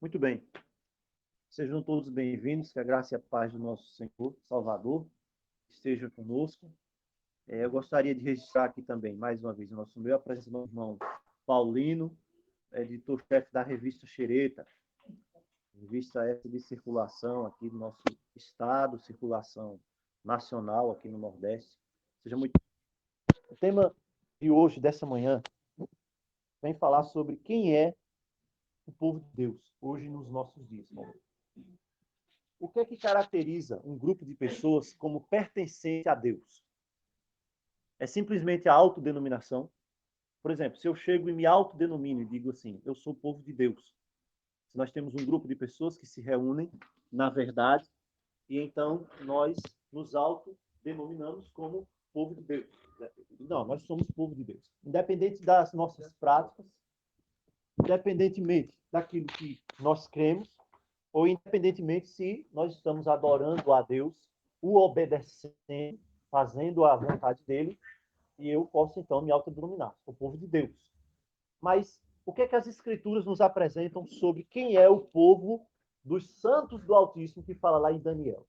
Muito bem. Sejam todos bem-vindos, que a graça e a paz do nosso Senhor Salvador esteja conosco. Eu gostaria de registrar aqui também, mais uma vez, o nosso meu apresento ao irmão Paulino, editor-chefe da revista Xereta, revista essa de circulação aqui do nosso estado, circulação nacional aqui no Nordeste. Seja muito. O tema de hoje, dessa manhã, vem falar sobre quem é o povo de Deus, hoje nos nossos dias. O que é que caracteriza um grupo de pessoas como pertencente a Deus? É simplesmente a autodenominação? Por exemplo, se eu chego e me autodenomino e digo assim, eu sou o povo de Deus. Nós temos um grupo de pessoas que se reúnem, na verdade, e então nós nos autodenominamos como povo de Deus. Não, nós somos povo de Deus. Independente das nossas práticas, independentemente daquilo que nós cremos, ou independentemente se nós estamos adorando a Deus, o obedecendo, fazendo a vontade dele, e eu posso então me autodenominar, o povo de Deus. Mas o que é que as escrituras nos apresentam sobre quem é o povo dos santos do Altíssimo que fala lá em Daniel?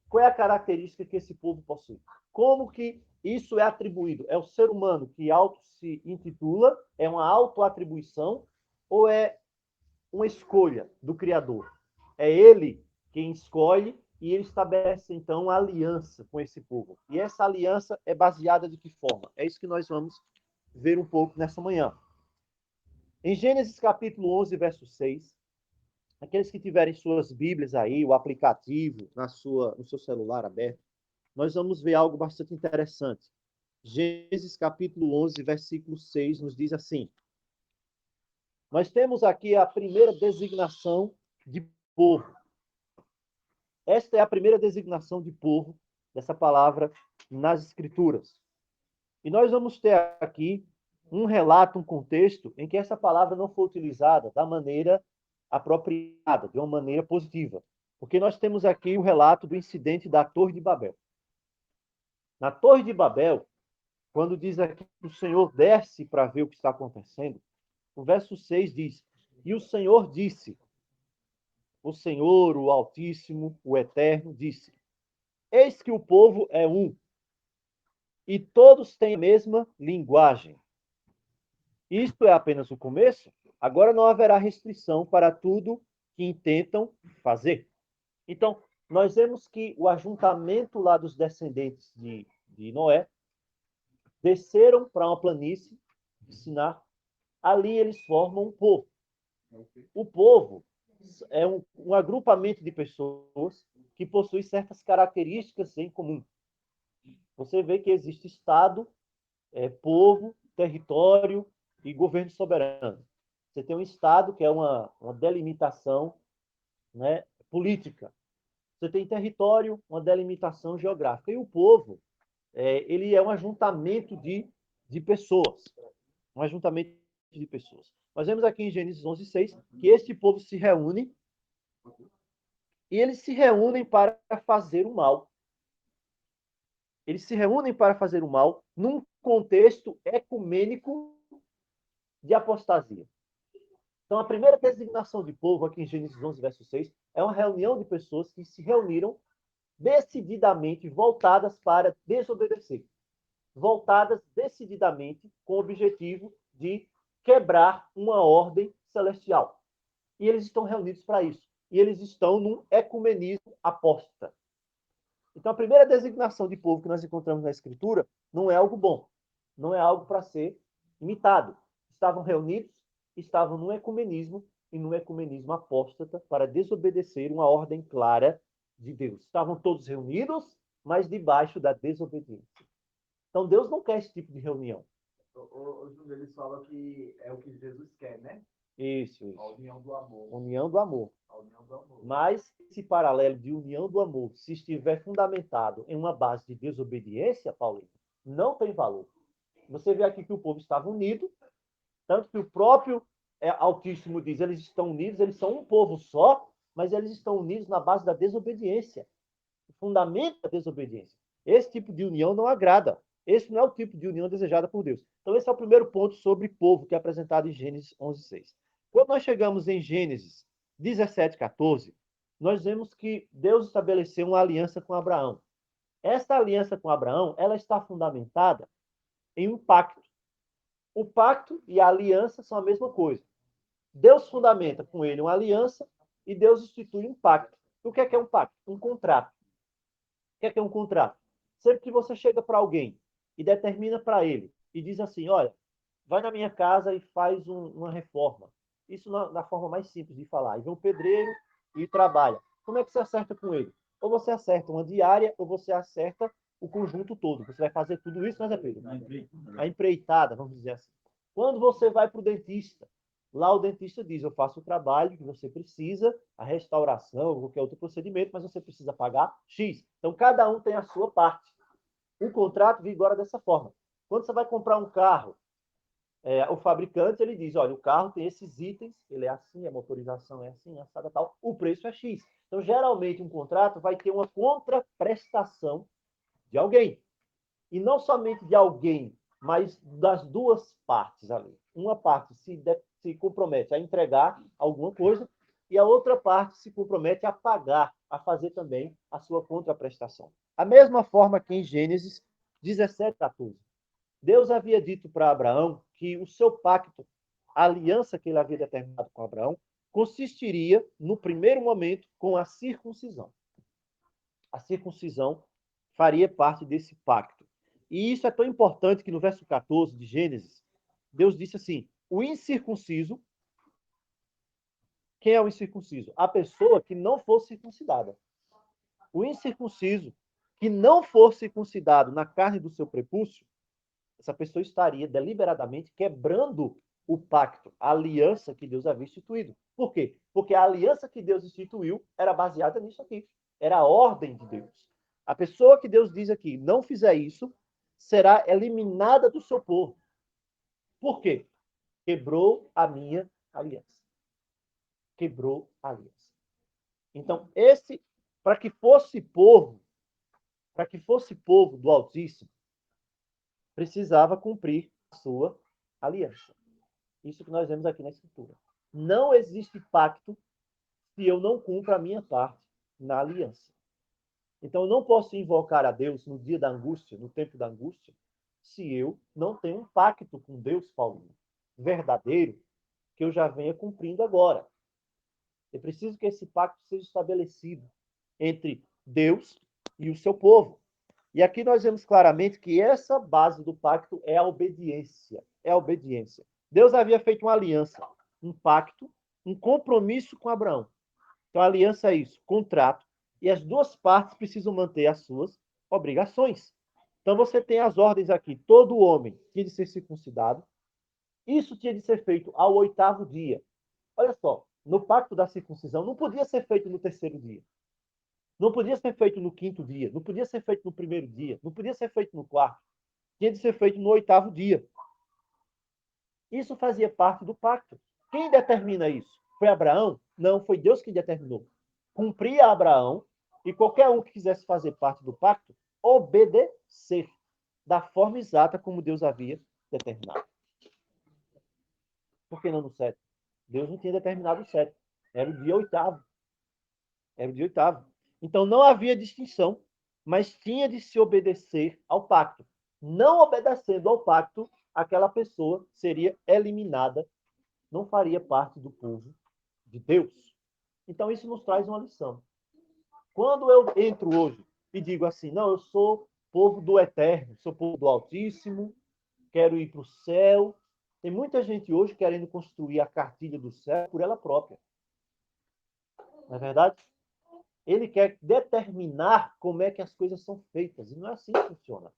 Qual é a característica que esse povo possui? Como que isso é atribuído? É o ser humano que auto se intitula? É uma autoatribuição? Ou é uma escolha do Criador? É ele quem escolhe e ele estabelece, então, uma aliança com esse povo. E essa aliança é baseada de que forma? É isso que nós vamos ver um pouco nessa manhã. Em Gênesis capítulo 11, verso 6, aqueles que tiverem suas Bíblias aí, o aplicativo no seu celular aberto, nós vamos ver algo bastante interessante. Gênesis capítulo 11, versículo 6, nos diz assim: nós temos aqui a primeira designação de povo. Esta é a primeira designação de povo dessa palavra nas Escrituras. E nós vamos ter aqui um relato, um contexto em que essa palavra não foi utilizada da maneira apropriada, de uma maneira positiva. Porque nós temos aqui o relato do incidente da Torre de Babel. Na Torre de Babel, quando diz aqui que o Senhor desce para ver o que está acontecendo, o verso 6 diz: e o Senhor disse, o Senhor, o Altíssimo, o Eterno, disse: eis que o povo é um, e todos têm a mesma linguagem. Isto é apenas o começo? Agora não haverá restrição para tudo que intentam fazer. Então, nós vemos que o ajuntamento lá dos descendentes de Noé desceram para uma planície, Sinar. Ali eles formam um povo. O povo é um agrupamento de pessoas que possui certas características em comum. Você vê que existe Estado, povo, território e governo soberano. Você tem um Estado, que é uma delimitação, né, política. Você tem território, uma delimitação geográfica. E o povo, ele é um ajuntamento de pessoas. Um ajuntamento de pessoas. Nós vemos aqui em Gênesis 11:6 que este povo se reúne e eles se reúnem para fazer o mal. Eles se reúnem para fazer o mal num contexto ecumênico de apostasia. Então, a primeira designação de povo aqui em Gênesis 11, verso 6, é uma reunião de pessoas que se reuniram decididamente voltadas para desobedecer. Voltadas decididamente com o objetivo de quebrar uma ordem celestial. E eles estão reunidos para isso. E eles estão num ecumenismo apóstata. Então, a primeira designação de povo que nós encontramos na Escritura não é algo bom. Não é algo para ser imitado. Estavam reunidos, estavam num ecumenismo e num ecumenismo apóstata para desobedecer uma ordem clara de Deus. Estavam todos reunidos, mas debaixo da desobediência. Então, Deus não quer esse tipo de reunião. Eles falam que é o que Jesus quer, né? Isso. A união do amor. União do amor. A união do amor. Mas esse paralelo de união do amor, se estiver fundamentado em uma base de desobediência, Paulinho, não tem valor. Você vê aqui que o povo estava unido, tanto que o próprio Altíssimo diz, eles estão unidos, eles são um povo só, mas eles estão unidos na base da desobediência. O fundamento da desobediência. Esse tipo de união não agrada. Esse não é o tipo de união desejada por Deus. Então, esse é o primeiro ponto sobre povo que é apresentado em Gênesis 11:6. Quando nós chegamos em Gênesis 17:14, nós vemos que Deus estabeleceu uma aliança com Abraão. Essa aliança com Abraão, ela está fundamentada em um pacto. O pacto e a aliança são a mesma coisa. Deus fundamenta com ele uma aliança e Deus institui um pacto. O que é um pacto? Um contrato. O que é um contrato? Sempre que você chega para alguém e determina para ele e diz assim, olha, vai na minha casa e faz uma reforma. Isso na forma mais simples de falar. E vem um pedreiro e trabalha. Como é que você acerta com ele? Ou você acerta uma diária, ou você acerta o conjunto todo. Você vai fazer tudo isso, né, Zé Pedro? A empreitada, vamos dizer assim. Quando você vai para o dentista, lá o dentista diz, eu faço o trabalho que você precisa, a restauração, ou qualquer outro procedimento, mas você precisa pagar X. Então, cada um tem a sua parte. O contrato vigora dessa forma. Quando você vai comprar um carro, o fabricante ele diz, olha, o carro tem esses itens, ele é assim, a motorização é assim, assada tal, o preço é X. Então, geralmente, um contrato vai ter uma contraprestação de alguém. E não somente de alguém, mas das duas partes ali. Uma parte se compromete a entregar alguma coisa e a outra parte se compromete a pagar, a fazer também a sua contraprestação. A mesma forma que em Gênesis 17:14. Deus havia dito para Abraão que o seu pacto, a aliança que ele havia determinado com Abraão, consistiria, no primeiro momento, com a circuncisão. A circuncisão faria parte desse pacto. E isso é tão importante que no verso 14 de Gênesis, Deus disse assim, o incircunciso, quem é o incircunciso? A pessoa que não for circuncidada. O incircunciso que não for circuncidado na carne do seu prepúcio, essa pessoa estaria deliberadamente quebrando o pacto, a aliança que Deus havia instituído. Por quê? Porque a aliança que Deus instituiu era baseada nisso aqui. Era a ordem de Deus. A pessoa que Deus diz aqui não fizer isso, será eliminada do seu povo. Por quê? Quebrou a minha aliança. Quebrou a aliança. Então, para que fosse povo do Altíssimo, precisava cumprir a sua aliança. Isso que nós vemos aqui na Escritura. Não existe pacto se eu não cumpro a minha parte na aliança. Então, eu não posso invocar a Deus no dia da angústia, no tempo da angústia, se eu não tenho um pacto com Deus, Paulinho, verdadeiro, que eu já venha cumprindo agora. É preciso que esse pacto seja estabelecido entre Deus e o seu povo. E aqui nós vemos claramente que essa base do pacto é a obediência. É a obediência. Deus havia feito uma aliança, um pacto, um compromisso com Abraão. Então, a aliança é isso, contrato. E as duas partes precisam manter as suas obrigações. Então, você tem as ordens aqui. Todo homem tinha de ser circuncidado. Isso tinha de ser feito ao 8º dia. Olha só, no pacto da circuncisão, não podia ser feito no 3º dia. Não podia ser feito no 5º dia, não podia ser feito no 1º dia, não podia ser feito no 4º. Tinha de ser feito no 8º dia. Isso fazia parte do pacto. Quem determina isso? Foi Abraão? Não, foi Deus quem determinou. Cumpria Abraão e qualquer um que quisesse fazer parte do pacto, obedecer da forma exata como Deus havia determinado. Por que não no 7? Deus não tinha determinado o 7. Era o dia 8º. Era o dia 8º. Então não havia distinção, mas tinha de se obedecer ao pacto. Não obedecendo ao pacto, aquela pessoa seria eliminada, não faria parte do povo de Deus. Então isso nos traz uma lição. Quando eu entro hoje e digo assim, não, eu sou povo do Eterno, sou povo do Altíssimo, quero ir para o céu. Tem muita gente hoje querendo construir a cartilha do céu por ela própria. Não é verdade? Ele quer determinar como é que as coisas são feitas. E não é assim que funciona.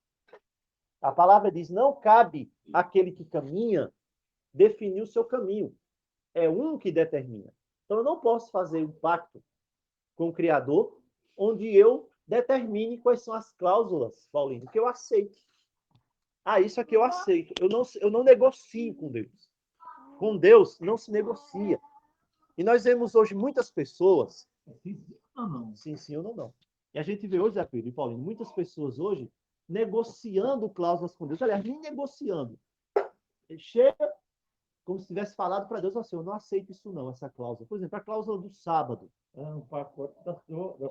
A palavra diz, não cabe àquele que caminha definir o seu caminho. É um que determina. Então, eu não posso fazer um pacto com o Criador onde eu determine quais são as cláusulas, Paulinho, que eu aceito. Ah, isso aqui eu aceito. Eu não negocio com Deus. Com Deus não se negocia. E nós vemos hoje muitas pessoas... Sim, sim ou não. E a gente vê hoje, Zé Pedro e Paulinho, muitas pessoas hoje negociando cláusulas com Deus. Aliás, nem negociando. Ele chega, como se tivesse falado para Deus assim, eu não aceito isso não, essa cláusula. Por exemplo, a cláusula do sábado. É um pacote da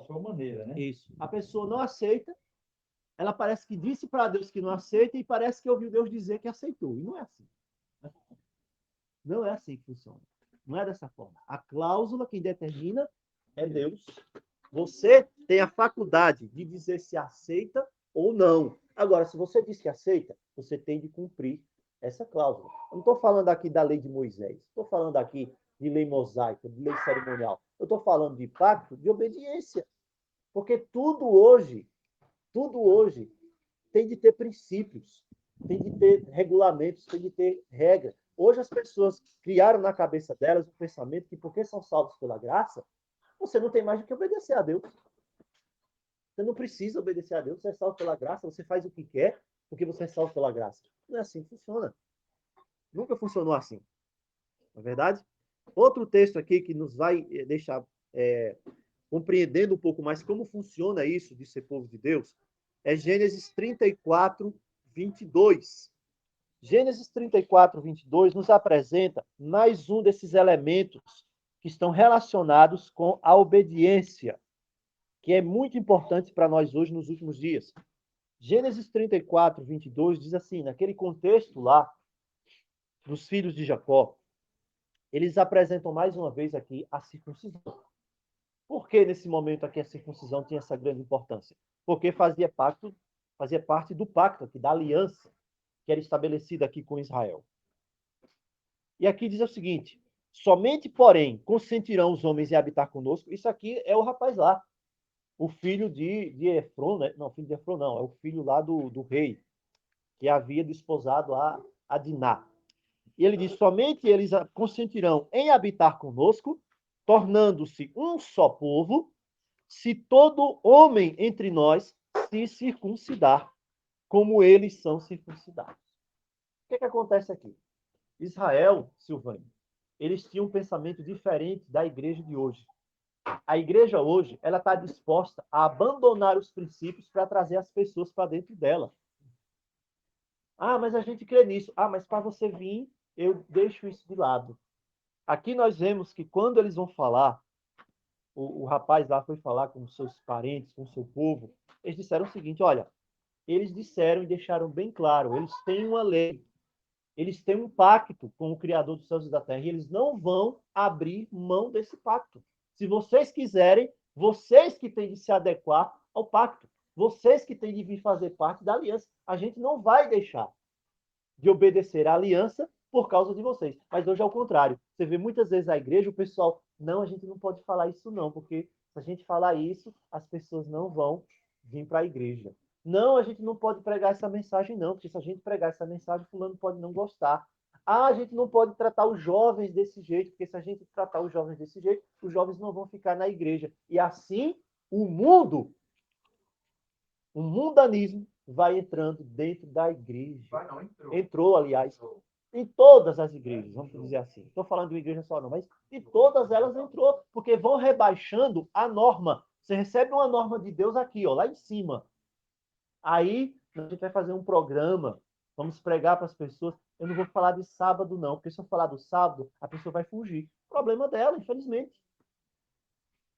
sua maneira, né? Isso. A pessoa não aceita, ela parece que disse para Deus que não aceita e parece que ouviu Deus dizer que aceitou. E não é assim. Não é assim que funciona. Não é dessa forma. A cláusula quem determina é Deus. Você tem a faculdade de dizer se aceita ou não. Agora, se você diz que aceita, você tem de cumprir essa cláusula. Eu não estou falando aqui da lei de Moisés. Estou falando aqui de lei mosaica, de lei cerimonial. Eu estou falando de pacto de obediência. Porque tudo hoje tem de ter princípios, tem de ter regulamentos, tem de ter regras. Hoje as pessoas criaram na cabeça delas o pensamento que porque são salvos pela graça, você não tem mais do que obedecer a Deus. Você não precisa obedecer a Deus, você é salvo pela graça, você faz o que quer, porque você é salvo pela graça. Não é assim que funciona. Nunca funcionou assim. Não é verdade? Outro texto aqui que nos vai deixar compreendendo um pouco mais como funciona isso de ser povo de Deus é Gênesis 34, 22. Gênesis 34, 22 nos apresenta mais um desses elementos que estão relacionados com a obediência, que é muito importante para nós hoje nos últimos dias. Gênesis 34, 22 diz assim, naquele contexto lá, dos filhos de Jacó, eles apresentam mais uma vez aqui a circuncisão. Por que nesse momento aqui a circuncisão tinha essa grande importância? Porque fazia parte do pacto aqui, da aliança que era estabelecida aqui com Israel. E aqui diz o seguinte, somente, porém, consentirão os homens em habitar conosco. Isso aqui é o rapaz lá, o filho de Efron, né? Não, filho de Efron não, é o filho lá do rei, que havia desposado a Diná. E ele diz, somente eles consentirão em habitar conosco, tornando-se um só povo, se todo homem entre nós se circuncidar, como eles são circuncidados. O que acontece aqui? Israel, Silvânia, eles tinham um pensamento diferente da igreja de hoje. A igreja hoje, ela está disposta a abandonar os princípios para trazer as pessoas para dentro dela. Ah, mas a gente crê nisso. Ah, mas para você vir, eu deixo isso de lado. Aqui nós vemos que quando eles vão falar, o rapaz lá foi falar com os seus parentes, com o seu povo, eles disseram o seguinte, olha, eles disseram e deixaram bem claro, eles têm uma lei, eles têm um pacto com o Criador dos céus e da terra, e eles não vão abrir mão desse pacto. Se vocês quiserem, vocês que têm de se adequar ao pacto, vocês que têm de vir fazer parte da aliança. A gente não vai deixar de obedecer à aliança por causa de vocês. Mas hoje é o contrário. Você vê muitas vezes a igreja, o pessoal, não, a gente não pode falar isso não, porque se a gente falar isso, as pessoas não vão vir para a igreja. Não, a gente não pode pregar essa mensagem não, porque se a gente pregar essa mensagem, fulano pode não gostar. Ah, a gente não pode tratar os jovens desse jeito, porque se a gente tratar os jovens desse jeito, os jovens não vão ficar na igreja. E assim, o mundanismo vai entrando dentro da igreja. Não, Entrou, aliás, em todas as igrejas, vamos dizer assim. Estou falando de uma igreja só não, mas de todas elas entrou, porque vão rebaixando a norma. Você recebe uma norma de Deus aqui, ó, lá em cima. Aí a gente vai fazer um programa, vamos pregar para as pessoas. Eu não vou falar de sábado, não, porque se eu falar do sábado, a pessoa vai fugir. Problema dela, infelizmente.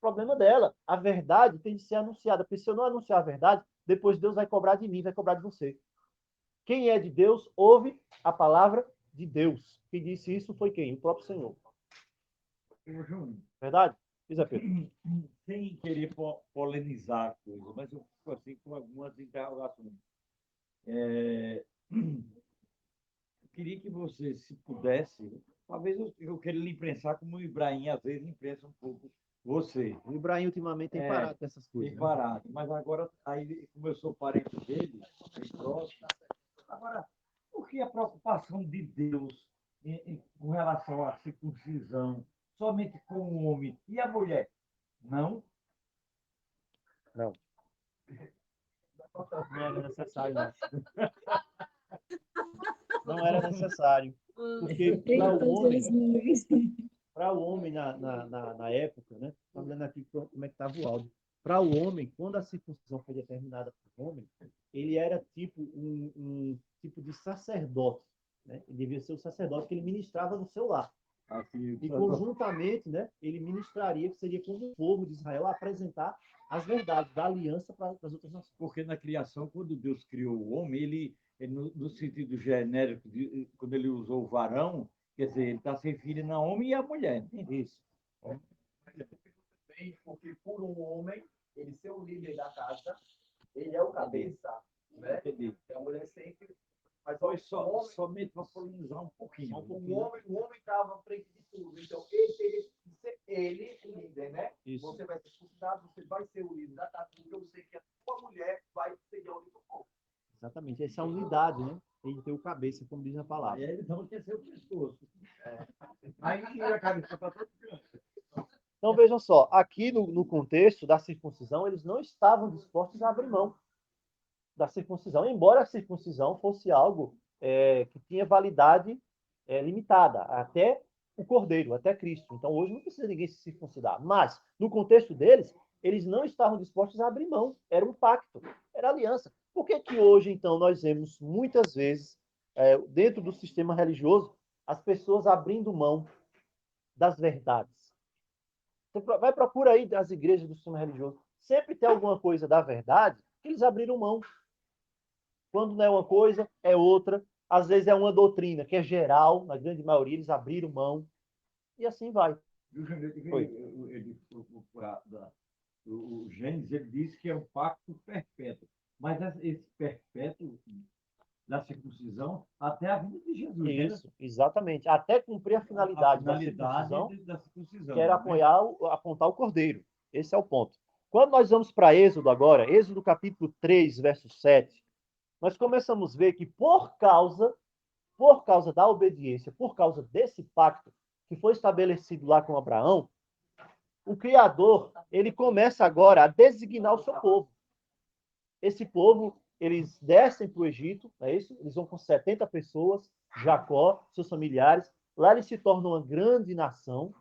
Problema dela. A verdade tem de ser anunciada, porque se eu não anunciar a verdade, depois Deus vai cobrar de mim, vai cobrar de você. Quem é de Deus, ouve a palavra de Deus. Quem disse isso foi quem? O próprio Senhor. Júnior, Verdade? Diz a Pedro. sem querer polemizar a coisa, mas eu fico assim com algumas interrogações. Eu queria que você, se pudesse, talvez eu queira lhe imprensar como o Ibrahim às vezes imprensa um pouco você. O Ibrahim ultimamente tem parado com essas coisas. Tem parado, mas agora, aí, como eu sou parente dele, bem próximo, agora, por que a preocupação de Deus com relação à circuncisão somente com o homem e a mulher? Não? Não. Não era necessário, não. Não era necessário. Porque para o homem na época, né? Estamos vendo aqui como é que estava o áudio. Para o homem, quando a circuncisão foi determinada para o homem, ele era tipo um tipo de sacerdote. né? Ele devia ser o sacerdote que ele ministrava no seu lar. Assim, E conjuntamente, né, ele ministraria, que seria como o povo de Israel, a apresentar as verdades da aliança para as outras nações. porque na criação, quando Deus criou o homem, ele no sentido genérico, quando ele usou o varão, quer dizer, ele está se referindo a homem e a mulher. Entende? Isso. Bem, porque por um homem, ele ser o líder da casa, ele é o cabeça, né? Entendi. E a mulher sempre. Mas Foi o homem, somente para polinizar um pouquinho. o homem estava à frente de tudo. Então, ele teria que ser ele o líder, né? Isso. Você vai ser expulsado, você vai ser o líder da casa, porque eu sei que a sua mulher vai ser o líder do povo. Exatamente. Essa é a unidade, né? Tem que ter o cabeça, como diz a palavra. Aí ele não quer ser o pescoço. Aí tira a cabeça para todo canto. Então, vejam só, aqui no contexto da circuncisão, eles não estavam dispostos a abrir mão da circuncisão, embora a circuncisão fosse algo que tinha validade limitada, até o Cordeiro, até Cristo. Então, hoje não precisa ninguém se circuncidar. Mas, no contexto deles, eles não estavam dispostos a abrir mão. Era um pacto, era aliança. Por que que hoje, então, nós vemos muitas vezes, dentro do sistema religioso, as pessoas abrindo mão das verdades? Você vai procura aí das igrejas do sistema religioso. Sempre tem alguma coisa da verdade que eles abriram mão. Quando não é uma coisa, é outra. Às vezes é uma doutrina que é geral, na grande maioria eles abriram mão. E assim vai. O Gênesis ele diz que é um pacto perpétuo. Mas esse perpétuo da circuncisão até a vinda de Jesus. Isso, né? Exatamente. Até cumprir a finalidade da circuncisão, que era apontar o Cordeiro. Esse é o ponto. Quando nós vamos para Êxodo agora, Êxodo capítulo 3, verso 7, nós começamos a ver que por causa da obediência, por causa desse pacto que foi estabelecido lá com Abraão, o Criador, ele começa agora a designar o seu povo. Esse povo, eles descem para o Egito, não é isso? Eles vão com 70 pessoas, Jacó, seus familiares. Lá eles se tornam uma grande nação,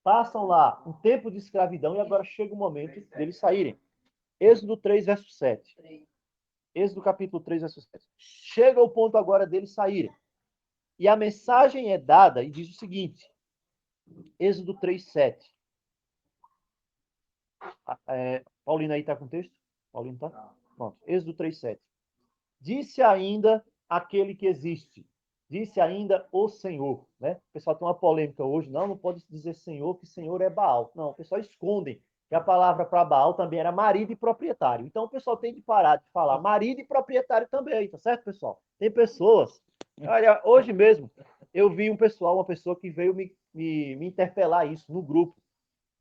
passam lá um tempo de escravidão e agora chega o momento deles saírem. Êxodo 3, verso 7. Êxodo capítulo 3, verso 7. Chega o ponto agora deles saírem. E a mensagem é dada e diz o seguinte, Êxodo 3, 7. Paulino aí está com o texto? Paulino está? Pronto. Êxodo 3, 7. Disse ainda aquele que existe. Disse ainda o Senhor. Né? O pessoal tem uma polêmica hoje. Não pode dizer Senhor, que Senhor é Baal. Não, o pessoal esconde que a palavra para Baal também era marido e proprietário. Então o pessoal tem que parar de falar marido e proprietário também, tá certo, pessoal? Tem pessoas. Olha, hoje mesmo eu vi uma pessoa que veio me interpelar isso no grupo.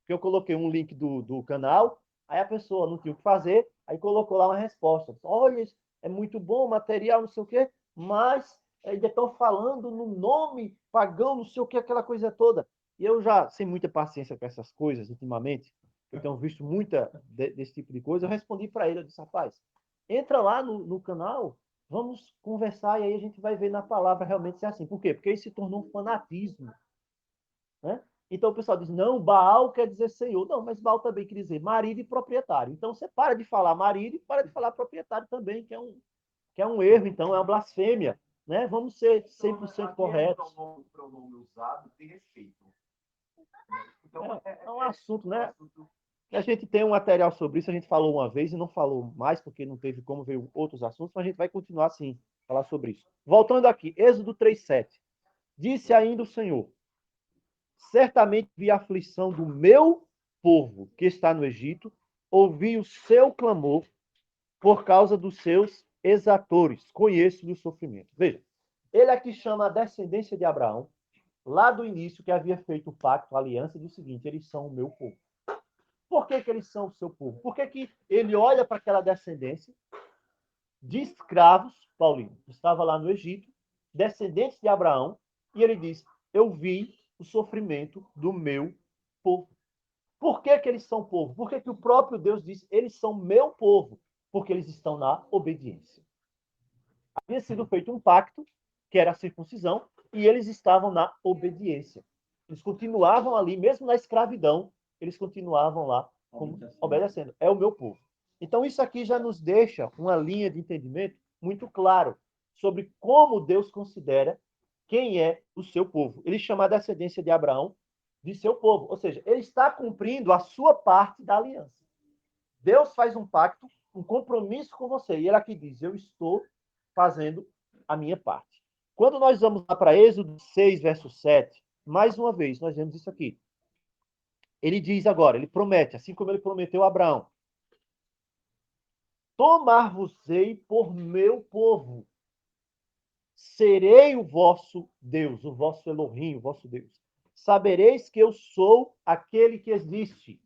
Que eu coloquei um link do canal, aí a pessoa não tinha o que fazer, aí colocou lá uma resposta. Olha, é muito bom o material, não sei o quê, mas ainda estão falando no nome pagão, não sei o que, aquela coisa toda. E eu já, sem muita paciência com essas coisas ultimamente, eu tenho visto muita desse tipo de coisa, eu respondi para ele, eu disse, rapaz, entra lá no canal, vamos conversar e aí a gente vai ver na palavra realmente se é assim. Por quê? Porque isso se tornou um fanatismo, né? Então o pessoal diz, não, Baal quer dizer senhor. Não, mas Baal também quer dizer marido e proprietário. Então você para de falar marido e para de falar proprietário também, que é um erro, então, é uma blasfêmia. Né? Vamos ser 100% corretos. O pronome usado tem respeito. Então, é um assunto, né? A gente tem um material sobre isso, a gente falou uma vez e não falou mais, porque não teve como ver outros assuntos, mas a gente vai continuar, sim, falar sobre isso. Voltando aqui, Êxodo 3,7. Disse ainda o Senhor, certamente vi a aflição do meu povo que está no Egito, ouvi o seu clamor por causa dos seus exatores, conheço do sofrimento. Veja, ele aqui chama a descendência de Abraão, lá do início, que havia feito o pacto, a aliança, e diz o seguinte, eles são o meu povo. Por que eles são o seu povo? Por que ele olha para aquela descendência de escravos, Paulinho, que estava lá no Egito, descendentes de Abraão, e ele diz, eu vi o sofrimento do meu povo. Por que eles são povo? Por que o próprio Deus diz, eles são meu povo? Porque eles estão na obediência. Havia sido feito um pacto, que era a circuncisão, e eles estavam na obediência. Eles continuavam ali, mesmo na escravidão, eles continuavam lá obedecendo. É o meu povo. Então, isso aqui já nos deixa uma linha de entendimento muito claro sobre como Deus considera quem é o seu povo. Ele chama a descendência de Abraão de seu povo. Ou seja, ele está cumprindo a sua parte da aliança. Deus faz um pacto, um compromisso com você. E ele aqui diz, eu estou fazendo a minha parte. Quando nós vamos lá para Êxodo 6, verso 7, mais uma vez, nós vemos isso aqui. Ele diz agora, ele promete, assim como ele prometeu a Abraão, tomar-vos-ei por meu povo, serei o vosso Deus, o vosso Elohim, o vosso Deus. Sabereis que eu sou aquele que existe,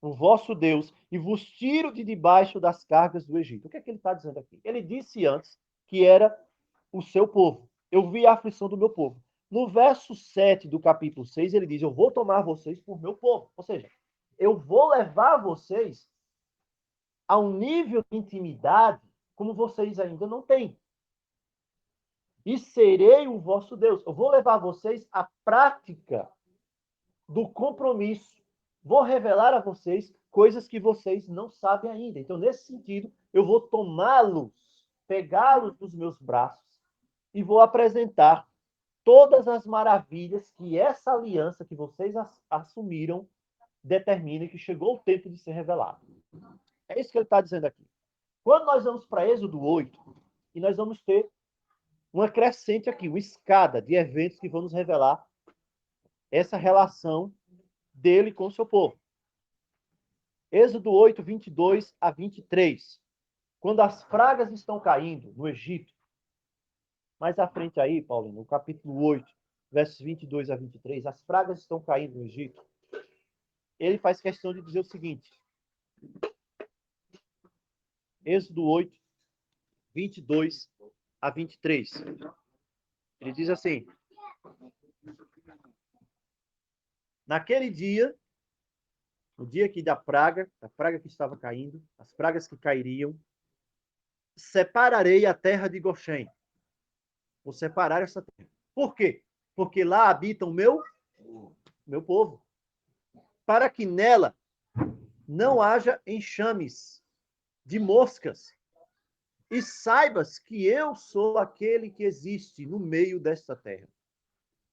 o vosso Deus, e vos tiro de debaixo das cargas do Egito. O que é que ele está dizendo aqui? Ele disse antes que era o seu povo. Eu vi a aflição do meu povo. No verso 7 do capítulo 6, ele diz, eu vou tomar vocês por meu povo. Ou seja, eu vou levar vocês a um nível de intimidade como vocês ainda não têm. E serei o vosso Deus. Eu vou levar vocês à prática do compromisso. Vou revelar a vocês coisas que vocês não sabem ainda. Então, nesse sentido, eu vou tomá-los, pegá-los nos meus braços e vou apresentar todas as maravilhas que essa aliança que vocês assumiram determina que chegou o tempo de ser revelado. É isso que ele está dizendo aqui. Quando nós vamos para Êxodo 8, e nós vamos ter uma crescente aqui, uma escada de eventos que vão nos revelar essa relação dele com o seu povo. Êxodo 8, 22 a 23. Quando as pragas estão caindo no Egito, mais à frente aí, Paulinho, no capítulo 8, versos 22 a 23, as pragas estão caindo no Egito. Ele faz questão de dizer o seguinte. Êxodo 8, 22 a 23. Ele diz assim: naquele dia, no dia que da praga, a praga que estava caindo, as pragas que cairiam, separarei a terra de Goshen. Vou separar essa terra. Por quê? Porque lá habita o meu povo. Para que nela não haja enxames de moscas. E saibas que eu sou aquele que existe no meio desta terra.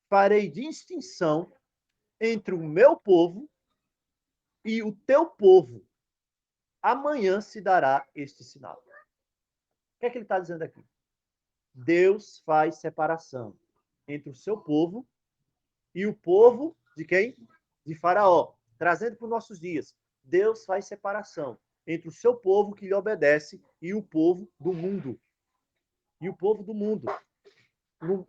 Farei distinção entre o meu povo e o teu povo. Amanhã se dará este sinal. O que é que ele está dizendo aqui? Deus faz separação entre o seu povo e o povo de quem? De Faraó. Trazendo para os nossos dias. Deus faz separação entre o seu povo que lhe obedece e o povo do mundo. E o povo do mundo.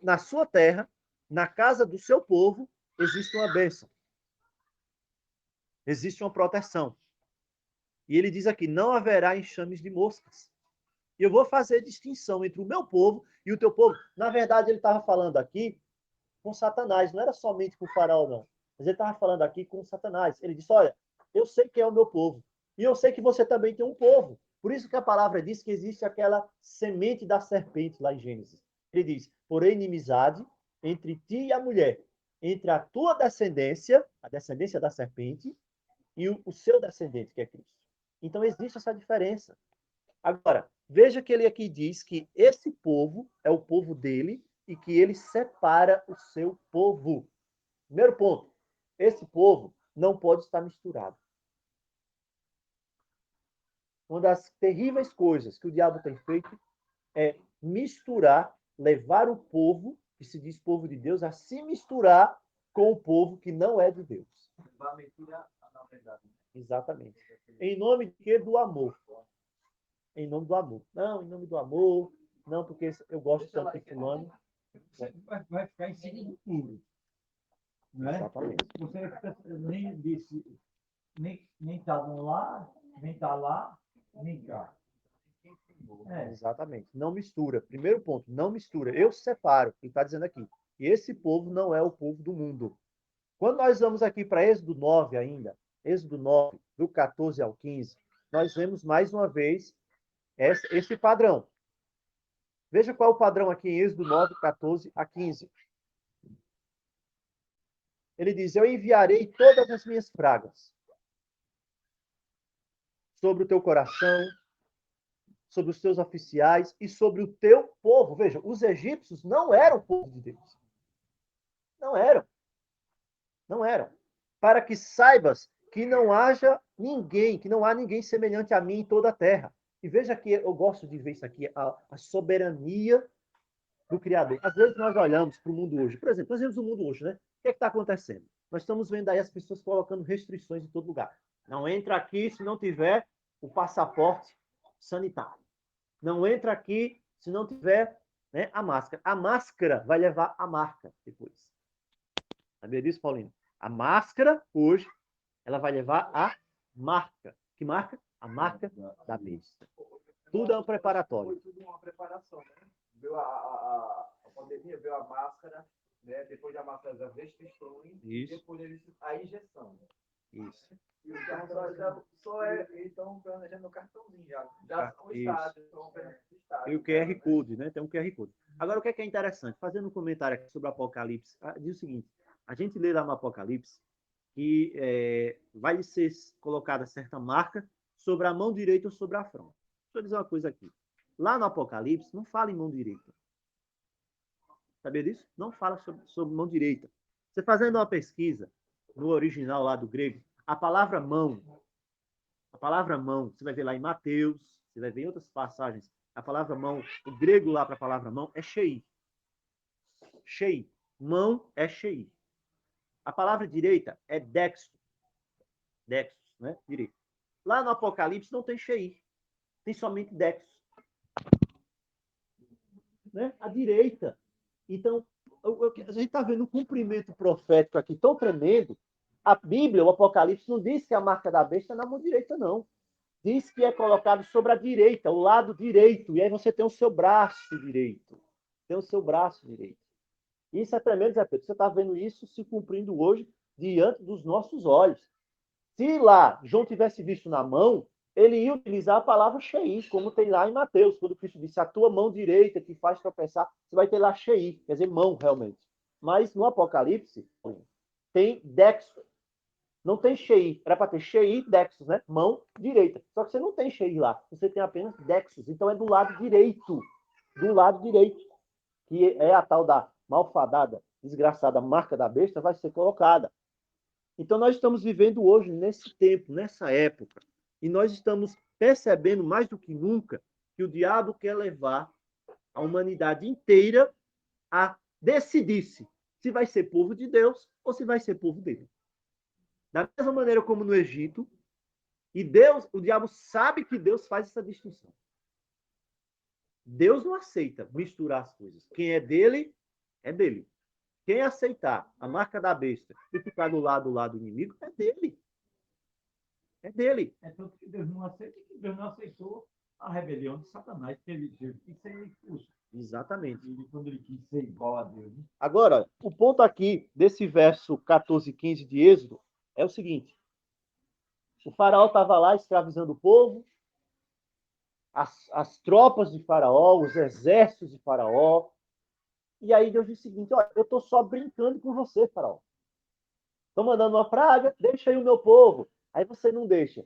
Na sua terra, na casa do seu povo, existe uma bênção. Existe uma proteção. E ele diz aqui, não haverá enxames de moscas. E eu vou fazer distinção entre o meu povo e o teu povo. Na verdade, ele estava falando aqui com Satanás, não era somente com o faraó, não. Mas ele estava falando aqui com Satanás. Ele disse, olha, eu sei quem é o meu povo. E eu sei que você também tem um povo. Por isso que a palavra diz que existe aquela semente da serpente lá em Gênesis. Ele diz, porém, inimizade entre ti e a mulher, entre a tua descendência, a descendência da serpente, e o seu descendente, que é Cristo. Então, existe essa diferença. Agora, veja que ele aqui diz que esse povo é o povo dele e que ele separa o seu povo. Primeiro ponto, esse povo não pode estar misturado. Uma das terríveis coisas que o diabo tem feito é misturar, levar o povo, que se diz povo de Deus, a se misturar com o povo que não é de Deus. Vai misturar, na verdade. Exatamente. Em nome de quê? Do amor. Em nome do amor. Não, em nome do amor. Não, porque eu gosto tanto de fulano. Você vai ficar em cima do muro. Não é? Exatamente. Você nem disse, nem tá lá, nem tá lá, nem cá. Exatamente. Não mistura. Primeiro ponto, não mistura. Eu separo. Ele está dizendo aqui. E esse povo não é o povo do mundo. Quando nós vamos aqui para Êxodo 9 ainda, Êxodo 9, do 14 ao 15, nós vemos mais uma vez esse padrão. Veja qual é o padrão aqui em Êxodo 9, 14 a 15. Ele diz, eu enviarei todas as minhas pragas sobre o teu coração, sobre os teus oficiais e sobre o teu povo. Veja, os egípcios não eram povo de Deus. Não eram. Não eram. Para que saibas que não haja ninguém, que não há ninguém semelhante a mim em toda a terra. E veja que eu gosto de ver isso aqui, a soberania do Criador. Às vezes nós olhamos para o mundo hoje. Por exemplo, nós vemos o mundo hoje, né? O que é que está acontecendo? Nós estamos vendo aí as pessoas colocando restrições em todo lugar. Não entra aqui se não tiver o passaporte sanitário. Não entra aqui se não tiver, né, a máscara. A máscara vai levar a marca depois. Sabia disso, Paulinho? A máscara, hoje, ela vai levar a marca. Que marca? A marca da besta. Tudo é um preparatório. Foi tudo uma preparação, né? Veio a pandemia, veio a máscara, né? Depois da máscara, as restrições, Isso. depois a injeção. Isso. E o cartão estão planejando o cartãozinho já. Já são estádios, estão operando estádios. E o QR Code, né? Tem um QR Code. Agora, o que é interessante? Fazendo um comentário aqui sobre o Apocalipse, diz o seguinte: a gente lê lá no Apocalipse que vai ser colocada certa marca sobre a mão direita ou sobre a fronte. Deixa eu dizer uma coisa aqui. Lá no Apocalipse, não fala em mão direita. Sabia disso? Não fala sobre mão direita. Você fazendo uma pesquisa no original lá do grego, a palavra mão, você vai ver lá em Mateus, você vai ver em outras passagens, a palavra mão, o grego lá para a palavra mão é shei. Shei. Mão é shei. A palavra direita é dextro. Dextros, né? Direito. Lá no Apocalipse não tem shei. Tem somente dextro. Né? A direita. Então, a gente está vendo um cumprimento profético aqui tão tremendo. A Bíblia, o Apocalipse, não diz que a marca da besta é na mão direita, não. Diz que é colocado sobre a direita, o lado direito. E aí você tem o seu braço direito. Tem o seu braço direito. Isso é tremendo, Zé Pedro. Você está vendo isso se cumprindo hoje diante dos nossos olhos. Se lá João tivesse visto na mão, ele ia utilizar a palavra shei, como tem lá em Mateus, quando Cristo disse: a tua mão direita que faz tropeçar, você vai ter lá shei, quer dizer, mão realmente. Mas no Apocalipse tem dextro. Não tem shei. Era para ter shei e dextros, né? Mão direita. Só que você não tem shei lá. Você tem apenas dextros. Então é do lado direito. Do lado direito. Que é a tal da malfadada, desgraçada marca da besta, vai ser colocada. Então, nós estamos vivendo hoje, nesse tempo, nessa época, e nós estamos percebendo mais do que nunca que o diabo quer levar a humanidade inteira a decidir-se se vai ser povo de Deus ou se vai ser povo dele. Da mesma maneira como no Egito, e Deus, o diabo sabe que Deus faz essa distinção. Deus não aceita misturar as coisas. Quem é dele, é dele. Quem aceitar a marca da besta e ficar do lado inimigo, é dele. É dele. É tanto que Deus não aceita que Deus não aceitou a rebelião de Satanás, que ele teve que ser expulso. Exatamente. Quando ele quis ser igual a Deus. Né? Agora, o ponto aqui desse verso 14 e 15 de Êxodo é o seguinte. O faraó estava lá escravizando o povo, as tropas de faraó, os exércitos de faraó. E aí Deus diz o seguinte: olha, eu estou só brincando com você, faraó. Estou mandando uma praga, deixa aí o meu povo. Aí você não deixa.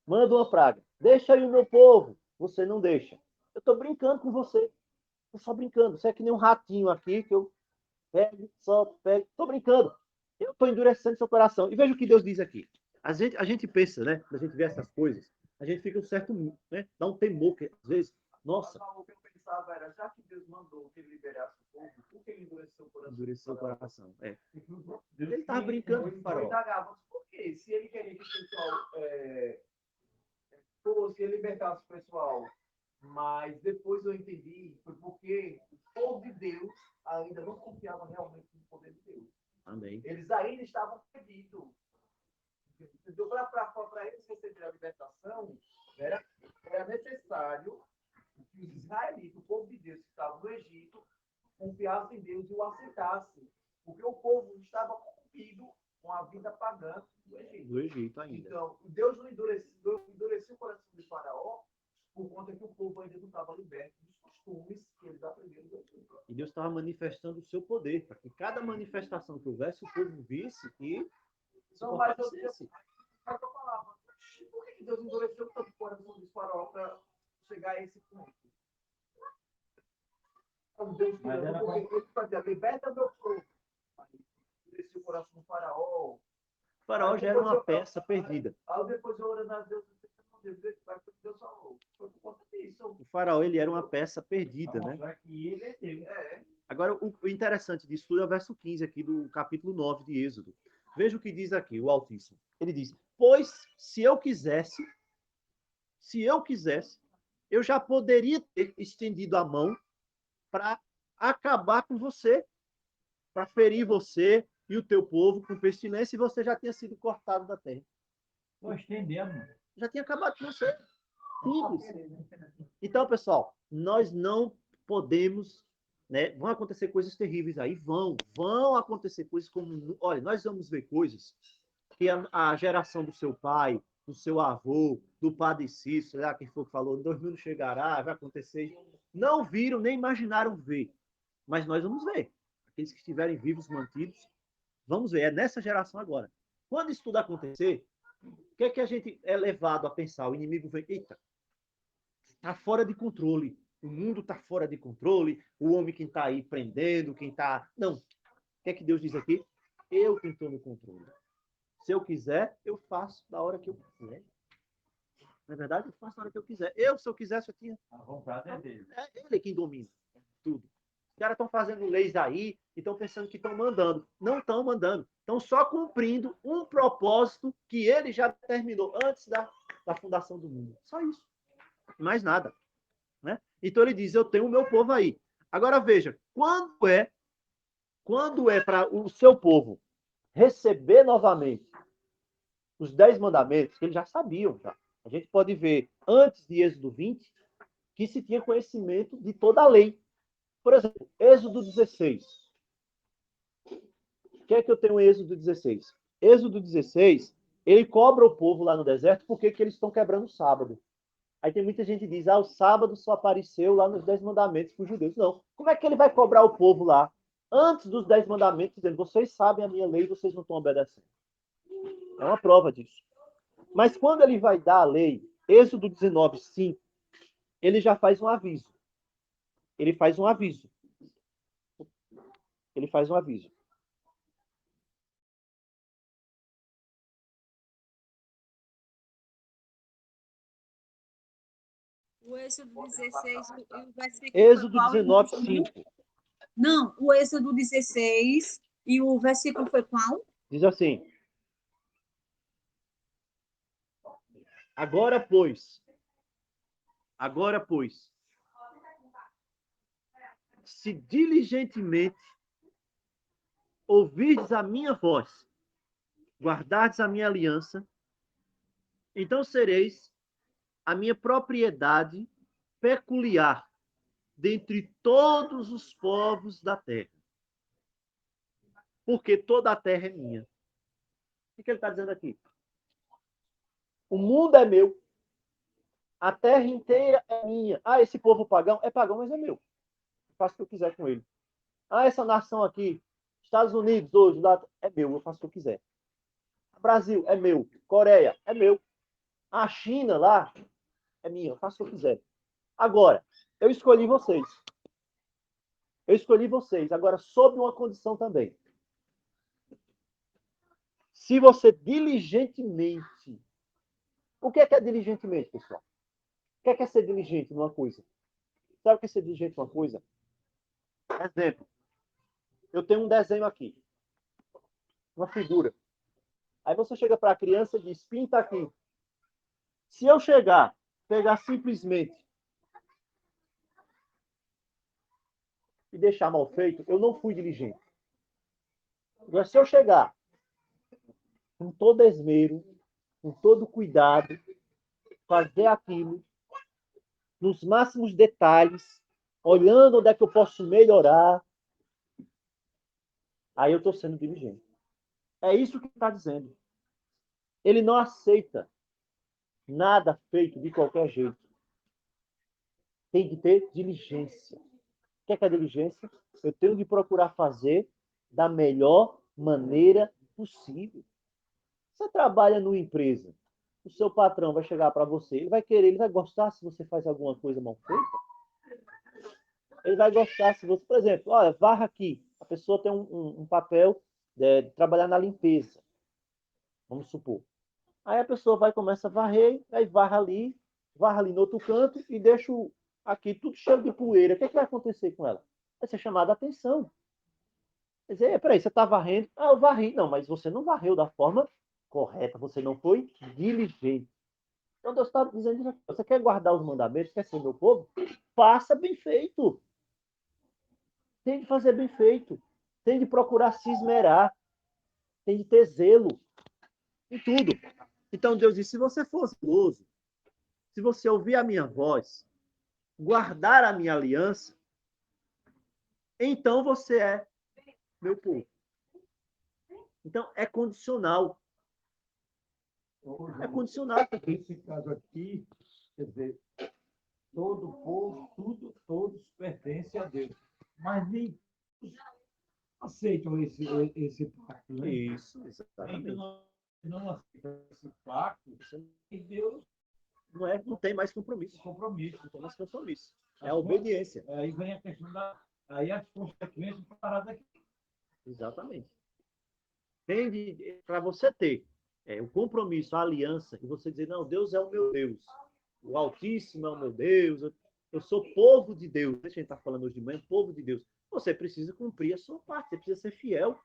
Manda uma praga. Deixa aí o meu povo. Você não deixa. Eu estou brincando com você. Estou só brincando. Você é que nem um ratinho aqui que eu pego, solto, pego. Estou brincando. Eu estou endurecendo seu coração. E veja o que Deus diz aqui. A gente pensa, né? Quando a gente vê essas coisas, a gente fica um certo, né? Dá um temor, que às vezes, nossa. O que eu pensava era, já que Deus mandou que ele liberasse o povo, por que ele endureceu o coração? Endureceu o coração. É. Deus Ele estava brincando com o faraó. Por quê? Se ele queria que o pessoal fosse, ele libertasse o pessoal. Mas depois eu entendi, foi porque o povo de Deus ainda não confiava realmente no poder de Deus. Amém. Eles ainda estavam perdidos. Então, para eles receberem a libertação, era necessário que os israelitas, o povo de Deus que estava no Egito, confiassem em Deus e o aceitassem. Porque o povo estava corrompido com a vida pagã do Egito. Do Egito ainda. Então, Deus não endureceu o coração de Faraó por conta que o povo ainda não estava liberto dos costumes que eles aprenderam do Egito. E Deus estava manifestando o seu poder, para que cada manifestação que houvesse, o povo visse e Então, mas eu falava, por que Deus endureceu tanto o coração de Faraó para chegar a esse ponto. Então, Deus Mas queria, era porque ele fazia, liberta meu povo. Aí, desceu o coração do faraó. O faraó já era uma peça perdida. Aí depois eu orando a Deus, Deus falou. Foi por conta disso. O faraó, ele era uma peça perdida, Pra né? mostrar que ele é Deus. Agora, o interessante disso tudo é o verso 15 aqui do capítulo 9 de Êxodo. Veja o que diz aqui, o Altíssimo. Ele diz, pois se eu quisesse, eu já poderia ter estendido a mão para acabar com você, para ferir você e o teu povo com pestilência, e você já tinha sido cortado da terra. Estou estendendo. Já tinha acabado com você. Simples. Então, pessoal, nós não podemos, né? Vão acontecer coisas terríveis aí, vão acontecer coisas como, olha, nós vamos ver coisas que a geração do seu pai, do seu avô, do padre Cícero, lá quem for que falou, 2000 não chegará, vai acontecer. Não viram, nem imaginaram ver. Mas nós vamos ver. Aqueles que estiverem vivos, mantidos, vamos ver. É nessa geração agora. Quando isso tudo acontecer, o que é que a gente é levado a pensar? O inimigo vem, eita, está fora de controle. O mundo está fora de controle. O homem que está aí prendendo, quem está... Não. O que é que Deus diz aqui? Eu que estou no controle. Se eu quiser, eu faço da hora que eu quiser. Não é verdade? Eu faço da hora que eu quiser. Se eu quisesse, eu tinha... A vontade é dele. É ele quem domina tudo. Os caras estão fazendo leis aí e estão pensando que estão mandando. Não estão mandando. Estão só cumprindo um propósito que ele já determinou antes da fundação do mundo. Só isso. Mais nada. Né? Então ele diz, eu tenho o meu povo aí. Agora veja, quando é para o seu povo receber novamente os 10 mandamentos, que eles já sabiam, já. A gente pode ver, antes de Êxodo 20, que se tinha conhecimento de toda a lei. Por exemplo, Êxodo 16. O que é que eu tenho em Êxodo 16? Êxodo 16, ele cobra o povo lá no deserto porque que eles estão quebrando o sábado. Aí tem muita gente que diz, o sábado só apareceu lá nos 10 mandamentos para os judeus. Não. Como é que ele vai cobrar o povo lá, antes dos 10 mandamentos, dizendo, vocês sabem a minha lei e vocês não estão obedecendo? É uma prova disso. Mas quando ele vai dar a lei, Êxodo 19, 5, ele já faz um aviso. Ele faz um aviso. O Êxodo 16, e o versículo Êxodo foi qual? 19, 5. Não, o Êxodo 16 e o versículo foi qual? Diz assim, agora, pois, se diligentemente ouvirdes a minha voz, guardardes a minha aliança, então sereis a minha propriedade peculiar dentre todos os povos da terra. Porque toda a terra é minha. O que ele está dizendo aqui? O mundo é meu. A terra inteira é minha. Esse povo pagão é pagão, mas é meu. Eu faço o que eu quiser com ele. Essa nação aqui, Estados Unidos, hoje, lá, é meu. Eu faço o que eu quiser. Brasil é meu. Coreia é meu. A China lá é minha. Eu faço o que eu quiser. Agora, eu escolhi vocês. Agora, sob uma condição também. Se você diligentemente... O que é diligentemente, pessoal? O que é ser diligente numa coisa? Sabe o que é ser diligente numa coisa? Exemplo. Eu tenho um desenho aqui. Uma figura. Aí você chega para a criança e diz, pinta aqui. Se eu pegar simplesmente e deixar mal feito, eu não fui diligente. Agora, se eu chegar com todo esmero, com todo cuidado, fazer aquilo nos máximos detalhes, olhando onde é que eu posso melhorar, aí eu estou sendo diligente. É isso que ele está dizendo. Ele não aceita nada feito de qualquer jeito. Tem que ter diligência. O que é diligência? Eu tenho de procurar fazer da melhor maneira possível. Você trabalha numa empresa. o seu patrão vai chegar para você, ele vai querer, ele vai gostar se você faz alguma coisa mal feita? Ele vai gostar se você, por exemplo, olha, varra aqui. A pessoa tem um papel de trabalhar na limpeza, vamos supor. Aí a pessoa vai começa a varrer, aí varra ali no outro canto e deixa aqui tudo cheio de poeira. O que, é que vai acontecer com ela? Vai ser chamada a atenção. Quer dizer, peraí, você está varrendo? Ah, eu varri. Não, mas você não varreu da forma correta, você não foi diligente. Então Deus está dizendo, você quer guardar os mandamentos, quer ser meu povo? Faça bem feito. Tem de fazer bem feito. Tem de procurar se esmerar. Tem de ter zelo em tudo. Então Deus disse, se você for zeloso, se você ouvir a minha voz, guardar a minha aliança, então você é meu povo. Então é condicional. É condicional. Nesse caso aqui, quer dizer, todo povo, todos pertencem a Deus. Mas nem todos aceitam esse pacto, né? Isso, exatamente. Então, não aceitam esse pacto, e Deus Não tem mais compromisso. Não tem mais compromisso. É a obediência. Aí vem a questão aí as consequências paradas aqui. Exatamente. Para você ter o compromisso, a aliança, e você dizer, não, Deus é o meu Deus. O Altíssimo é o meu Deus. Eu sou povo de Deus. A gente está falando hoje de manhã, povo de Deus. Você precisa cumprir a sua parte. Você precisa ser fiel.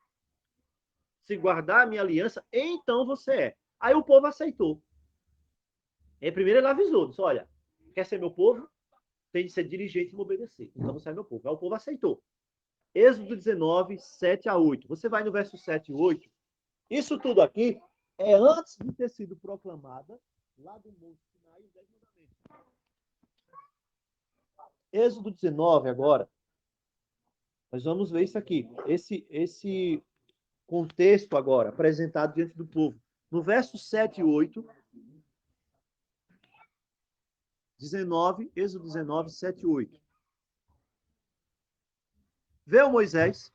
Se guardar a minha aliança, então você é. Aí o povo aceitou. E primeiro ele avisou, disse, olha, quer ser meu povo? Tem de ser diligente e me obedecer. Então você é meu povo. Aí o povo aceitou. Êxodo 19, 7 a 8. Você vai no verso 7 e 8. Isso tudo aqui é antes de ter sido proclamada lá do Monte Sinai os 10 mandamentos. Êxodo 19 agora. Nós vamos ver isso aqui. Esse contexto agora, apresentado diante do povo. No verso 7 e 8, 19, Êxodo 19, 7 e 8. Veio Moisés,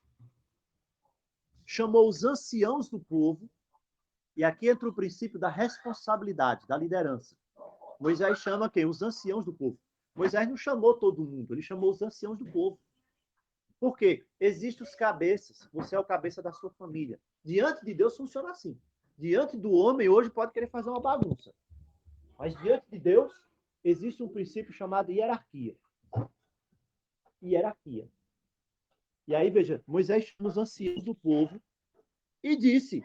chamou os anciãos do povo, e aqui entra o princípio da responsabilidade, da liderança. Moisés chama quem? Os anciãos do povo. Moisés não chamou todo mundo, ele chamou os anciãos do povo. Por quê? Existem os cabeças, você é o cabeça da sua família. Diante de Deus funciona assim. Diante do homem, hoje pode querer fazer uma bagunça. Mas diante de Deus, existe um princípio chamado hierarquia. Hierarquia. E aí, veja, Moisés chama os anciãos do povo e disse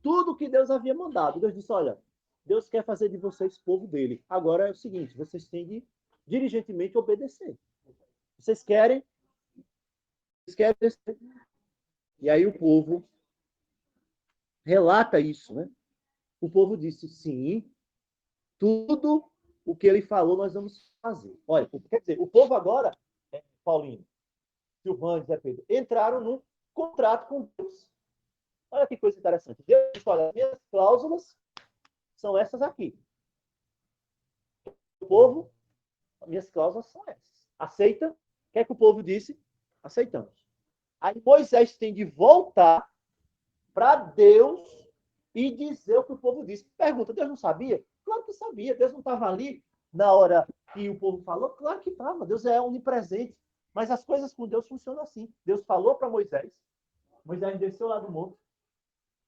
tudo o que Deus havia mandado. Deus disse, olha, Deus quer fazer de vocês povo dele. Agora é o seguinte, vocês têm de diligentemente obedecer. Vocês querem obedecer. E aí o povo relata isso, né? O povo disse, sim, tudo o que ele falou nós vamos fazer. Olha, quer dizer, o povo agora, Paulinho, Silvano, Zé Pedro, entraram num contrato com Deus. Olha que coisa interessante. Deus disse, olha, minhas cláusulas são essas aqui. O povo, minhas cláusulas são essas. Aceita? O que é que o povo disse? Aceitamos. Aí Moisés tem de voltar para Deus e dizer o que o povo disse. Pergunta, Deus não sabia? Claro que sabia. Deus não estava ali na hora que o povo falou? Claro que estava. Deus é onipresente. Mas as coisas com Deus funcionam assim. Deus falou para Moisés. Moisés desceu lá do monte.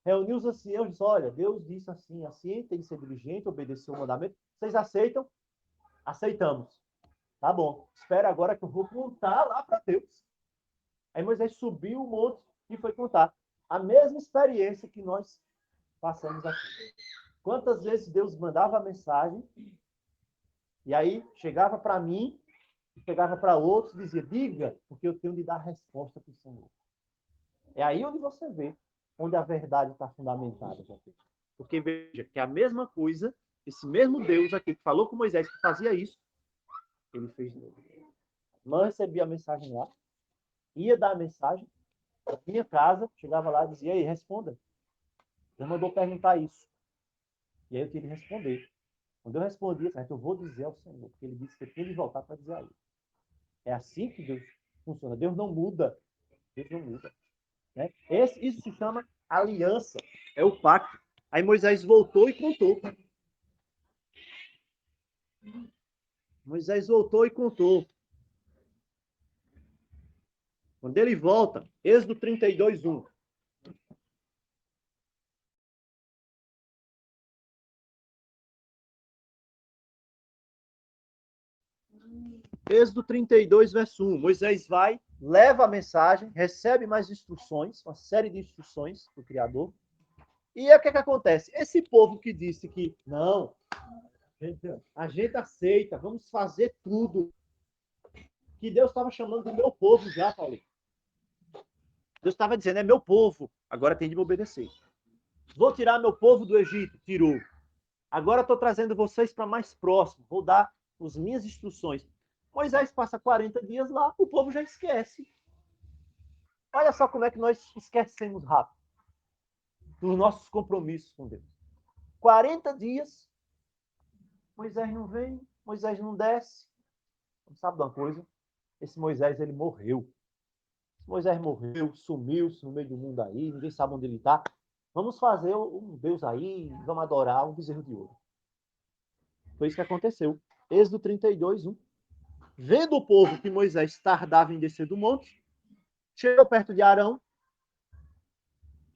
Reuniu os anciãos e disse, olha, Deus disse assim, assim, tem que ser diligente, obedecer o mandamento. Vocês aceitam? Aceitamos. Tá bom. Espera agora que eu vou contar lá para Deus. Aí Moisés subiu o monte e foi contar. A mesma experiência que nós passamos aqui. Quantas vezes Deus mandava a mensagem e aí chegava para mim, chegava para outros e dizia, diga, porque eu tenho de dar resposta para o Senhor. É aí onde você vê onde a verdade está fundamentada. Porque veja que a mesma coisa, esse mesmo Deus aqui que falou com Moisés que fazia isso, ele fez de novo. Não recebia a mensagem lá, ia dar a mensagem, na minha casa, chegava lá e dizia, ei, responda. Deus mandou perguntar isso. E aí eu tinha de responder. Quando eu respondia, eu vou dizer ao Senhor, porque ele disse que eu tinha de voltar para dizer a ele. É assim que Deus funciona. Deus não muda. Deus não muda. Né? Isso se chama aliança. É o pacto. Aí Moisés voltou e contou. Moisés voltou e contou. Quando ele volta, Êxodo 32, 1. Êxodo 32, verso 1. Moisés vai, leva a mensagem, recebe mais instruções, uma série de instruções do Criador. E aí o que acontece? Esse povo que disse que não, a gente aceita, vamos fazer tudo. Que Deus estava chamando do meu povo já, Paulinho. Deus estava dizendo, é meu povo, agora tem de me obedecer. Vou tirar meu povo do Egito, tirou. Agora estou trazendo vocês para mais próximo, vou dar as minhas instruções. Moisés passa 40 dias lá, o povo já esquece. Olha só como é que nós esquecemos rápido dos nossos compromissos com Deus. 40 dias, Moisés não vem, Moisés não desce. Sabe de uma coisa? Esse Moisés, ele morreu. Moisés morreu, sumiu-se no meio do mundo aí, ninguém sabe onde ele está. Vamos fazer um Deus aí, vamos adorar um bezerro de ouro. Foi isso que aconteceu. Êxodo 32, 1. Vendo o povo que Moisés tardava em descer do monte, chegou perto de Arão.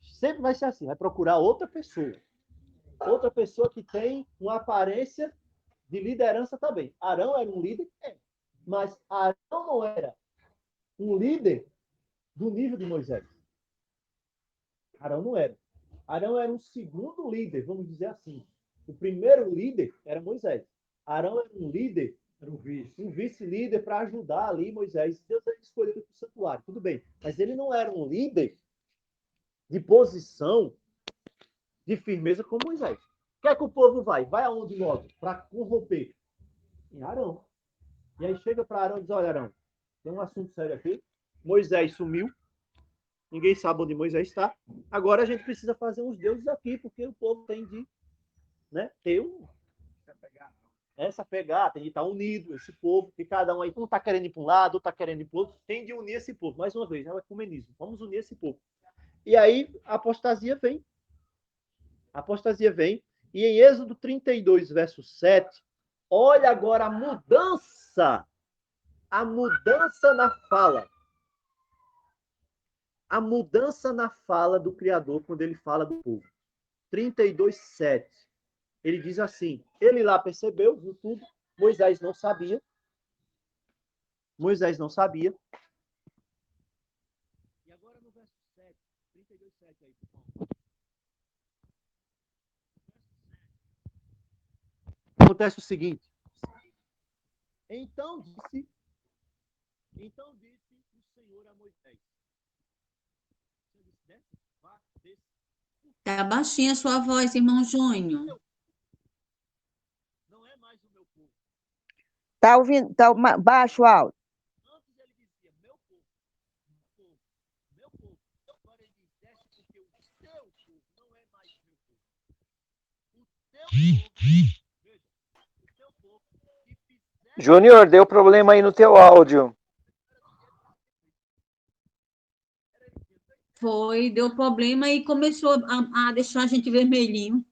Sempre vai ser assim, vai procurar outra pessoa. Outra pessoa que tem uma aparência de liderança também. Arão era um líder? É. Mas Arão não era um líder do nível de Moisés. Arão não era. Arão era um segundo líder, vamos dizer assim. O primeiro líder era Moisés. Arão era um líder, era um vice-líder para ajudar ali Moisés. Deus era escolhido para o santuário, tudo bem. Mas ele não era um líder de posição, de firmeza como Moisés. O que é que o povo vai? Vai aonde logo? Para corromper. Em Arão. E aí chega para Arão e diz, olha, Arão, tem um assunto sério aqui. Moisés sumiu. Ninguém sabe onde Moisés está. Agora a gente precisa fazer uns deuses aqui, porque o povo tem de ter essa pegada, tem de estar unido, esse povo, que cada um aí, um está querendo ir para um lado, outro está querendo ir para o outro, tem de unir esse povo. Mais uma vez, é o ecumenismo. Vamos unir esse povo. E aí a apostasia vem. A apostasia vem. E em Êxodo 32, verso 7, olha agora a mudança na fala. A mudança na fala do Criador quando ele fala do povo. 32, 7. Ele diz assim, ele lá percebeu, viu tudo, Moisés não sabia. Moisés não sabia. E agora no verso 7, 32, 7 aí, pessoal. Acontece o seguinte. Então disse o Senhor a Moisés. Tá baixinha a sua voz, irmão Júnior. Não é mais o meu povo. Tá ouvindo? Tá baixo o áudio. Antes ele dizia, meu povo. Agora ele diz, desce porque o teu povo não é mais meu povo. O teu povo, veja, o teu povo que fizer... Júnior, deu problema aí no teu áudio. Foi, deu problema e começou a deixar a gente vermelhinho.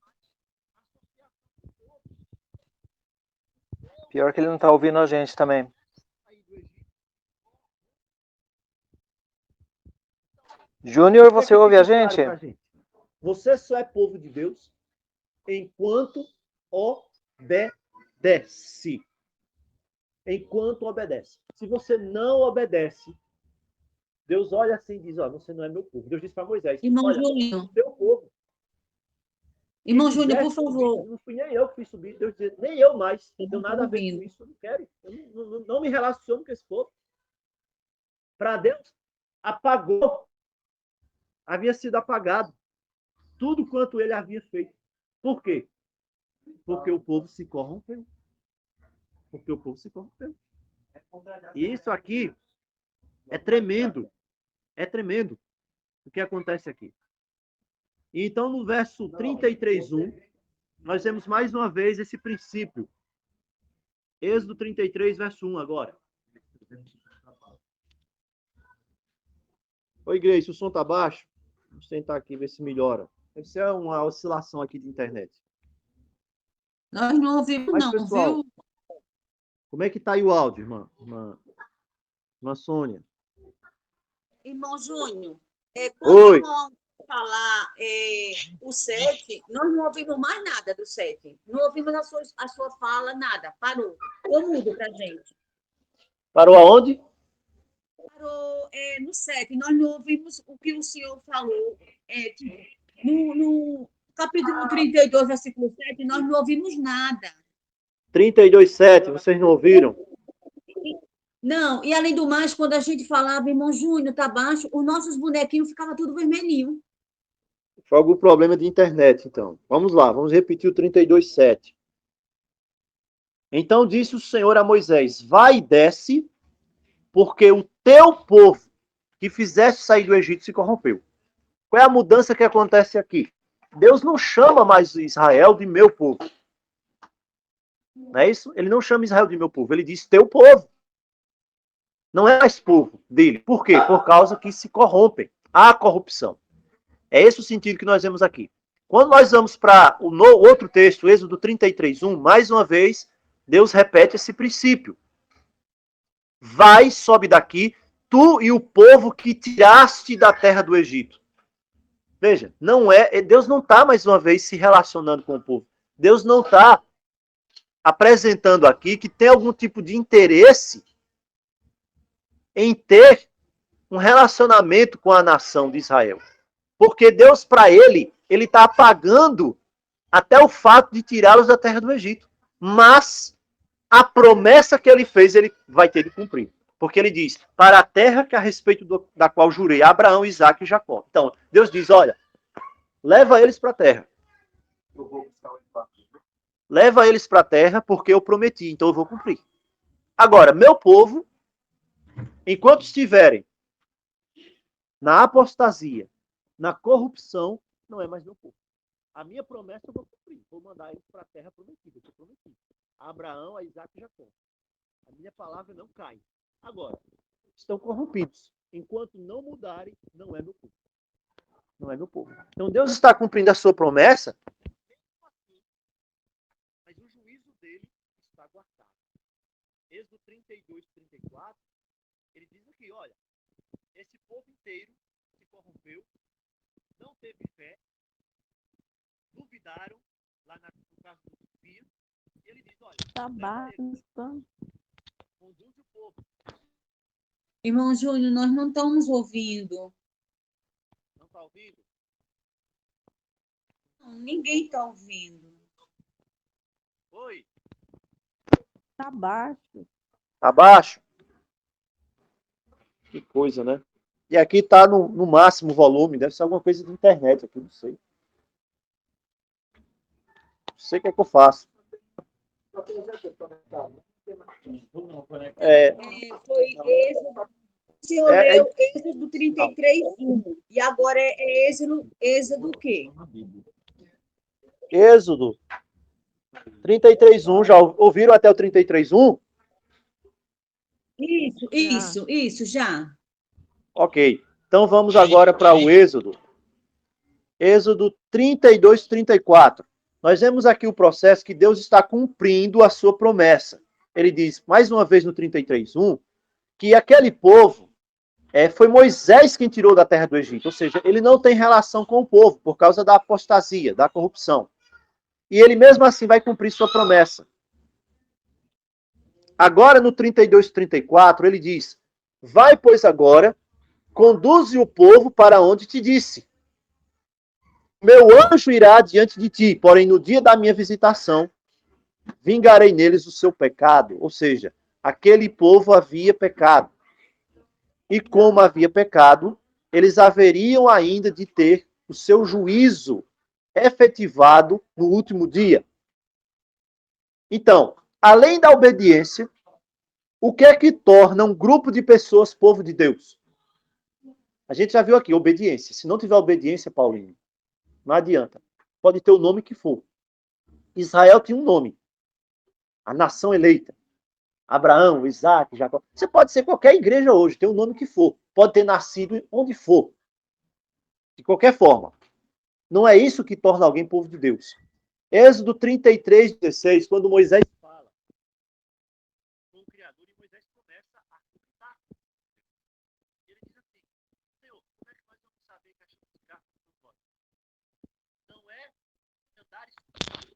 Pior que ele não está ouvindo a gente também. Júnior, você ouve a gente? Você só é povo de Deus enquanto obedece. Enquanto obedece. Se você não obedece, Deus olha assim e diz, ó, você não é meu povo. Deus disse para Moisés, Irmão olha, Júnior. meu povo. Irmão Júnior, por favor. Não fui nem eu que fiz subir. Deus disse, nem eu mais. Não tenho nada a ver com isso. Eu não quero. Eu não me relaciono com esse povo. Para Deus, apagou. Havia sido apagado. Tudo quanto ele havia feito. Por quê? Porque o povo se corrompeu. Porque o povo se corrompeu. E isso aqui é tremendo. É tremendo o que acontece aqui. Então, no verso 33:1, nós vemos mais uma vez esse princípio. Êxodo 33, verso 1 agora. Oi, Grace, o som tá baixo? Vamos tentar aqui ver se melhora. Deve ser uma oscilação aqui de internet. Nós não ouvimos, Mas, não, pessoal, viu? Como é que está aí o áudio, irmã Sônia? Irmão Júnior, Oi. quando falar o 7, nós não ouvimos mais nada do 7. Não ouvimos a sua fala, nada. Parou. Ficou mudo para a gente. Parou aonde? Parou no 7. Nós não ouvimos o que o senhor falou. No capítulo 32, versículo 7, nós não ouvimos nada. 32:7, vocês não ouviram? Não, e além do mais, quando a gente falava, irmão Júnior, tá baixo, os nossos bonequinhos ficavam tudo vermelhinho. Foi algum problema de internet, então. Vamos lá, vamos repetir o 32:7. Então disse o Senhor a Moisés: vai e desce, porque o teu povo que fizeste sair do Egito se corrompeu. Qual é a mudança que acontece aqui? Deus não chama mais Israel de meu povo. Não é isso? Ele não chama Israel de meu povo, ele diz teu povo. Não é mais povo dele. Por quê? Por causa que se corrompem. Há corrupção. É esse o sentido que nós vemos aqui. Quando nós vamos para o outro texto, Êxodo 33:1, mais uma vez, Deus repete esse princípio. Vai, sobe daqui, tu e o povo que tiraste da terra do Egito. Veja, Deus não está mais uma vez se relacionando com o povo. Deus não está apresentando aqui que tem algum tipo de interesse em ter um relacionamento com a nação de Israel. Porque Deus, para ele está apagando até o fato de tirá-los da terra do Egito. Mas a promessa que ele fez, ele vai ter de cumprir. Porque ele diz, para a terra que a respeito da qual jurei a Abraão, Isaque e Jacó. Então, Deus diz, olha, leva eles para a terra. Leva eles para a terra porque eu prometi, então eu vou cumprir. Agora, meu povo, enquanto estiverem na apostasia, na corrupção, não é mais meu povo. A minha promessa eu vou cumprir. Vou mandar eles para a terra prometida, que eu prometi. A Abraão, a Isaque e Jacó. A minha palavra não cai. Agora, estão corrompidos. Enquanto não mudarem, não é meu povo. Não é meu povo. Então Deus está cumprindo a sua promessa, mas o juízo dele está guardado. Êxodo 32:34, ele diz aqui, olha, esse povo inteiro se corrompeu, não teve fé, duvidaram, lá no caso do Sofia, e ele diz, olha, conduz o povo. Irmão Júnior, nós não estamos ouvindo. Não está ouvindo? Não, ninguém está ouvindo. Oi? Tá baixo. Tá baixo? Que coisa, né? E aqui tá no máximo volume, deve ser alguma coisa de internet aqui, não sei. Não sei o que é que eu faço. Foi Êxodo. O senhor leu Êxodo 33:1. E agora é Êxodo o quê? Êxodo 33:1. Já ouviram até o 33:1? Isso, já. Ok. Então vamos agora para o Êxodo. Êxodo 32:34. Nós vemos aqui o processo que Deus está cumprindo a sua promessa. Ele diz, mais uma vez no 33:1, que aquele povo foi Moisés quem tirou da terra do Egito. Ou seja, ele não tem relação com o povo por causa da apostasia, da corrupção. E ele mesmo assim vai cumprir sua promessa. Agora no 32:34 ele diz, vai pois agora, conduze o povo para onde te disse. Meu anjo irá diante de ti, porém no dia da minha visitação, vingarei neles o seu pecado. Ou seja, aquele povo havia pecado. E como havia pecado, eles haveriam ainda de ter o seu juízo efetivado no último dia. Então, além da obediência, o que é que torna um grupo de pessoas povo de Deus? A gente já viu aqui, obediência. Se não tiver obediência, Paulinho, não adianta. Pode ter o nome que for. Israel tinha um nome. A nação eleita. Abraão, Isaque, Jacó. Você pode ser qualquer igreja hoje, tem o nome que for. Pode ter nascido onde for. De qualquer forma. Não é isso que torna alguém povo de Deus. Êxodo 33:16, quando Moisés fala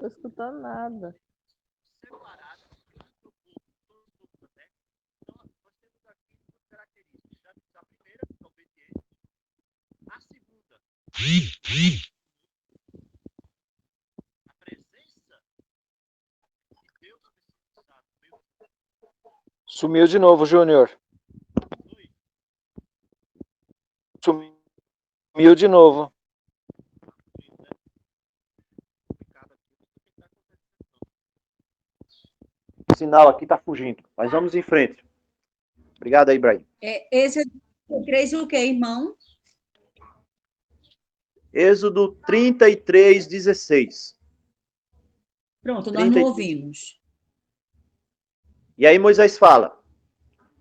Tô escutando nada. Separada do povo, todos os povos da terra. Então, nós temos aqui duas características. A primeira, a obediência. A segunda, a presença de Deus nesse estado. Sumiu de novo, Júnior. Sumiu de novo. O sinal aqui está fugindo, mas vamos em frente. Obrigado aí, Ibrahim. Esse é 3 o quê, irmão? Êxodo 33, 16. Pronto, nós não ouvimos. E aí Moisés fala: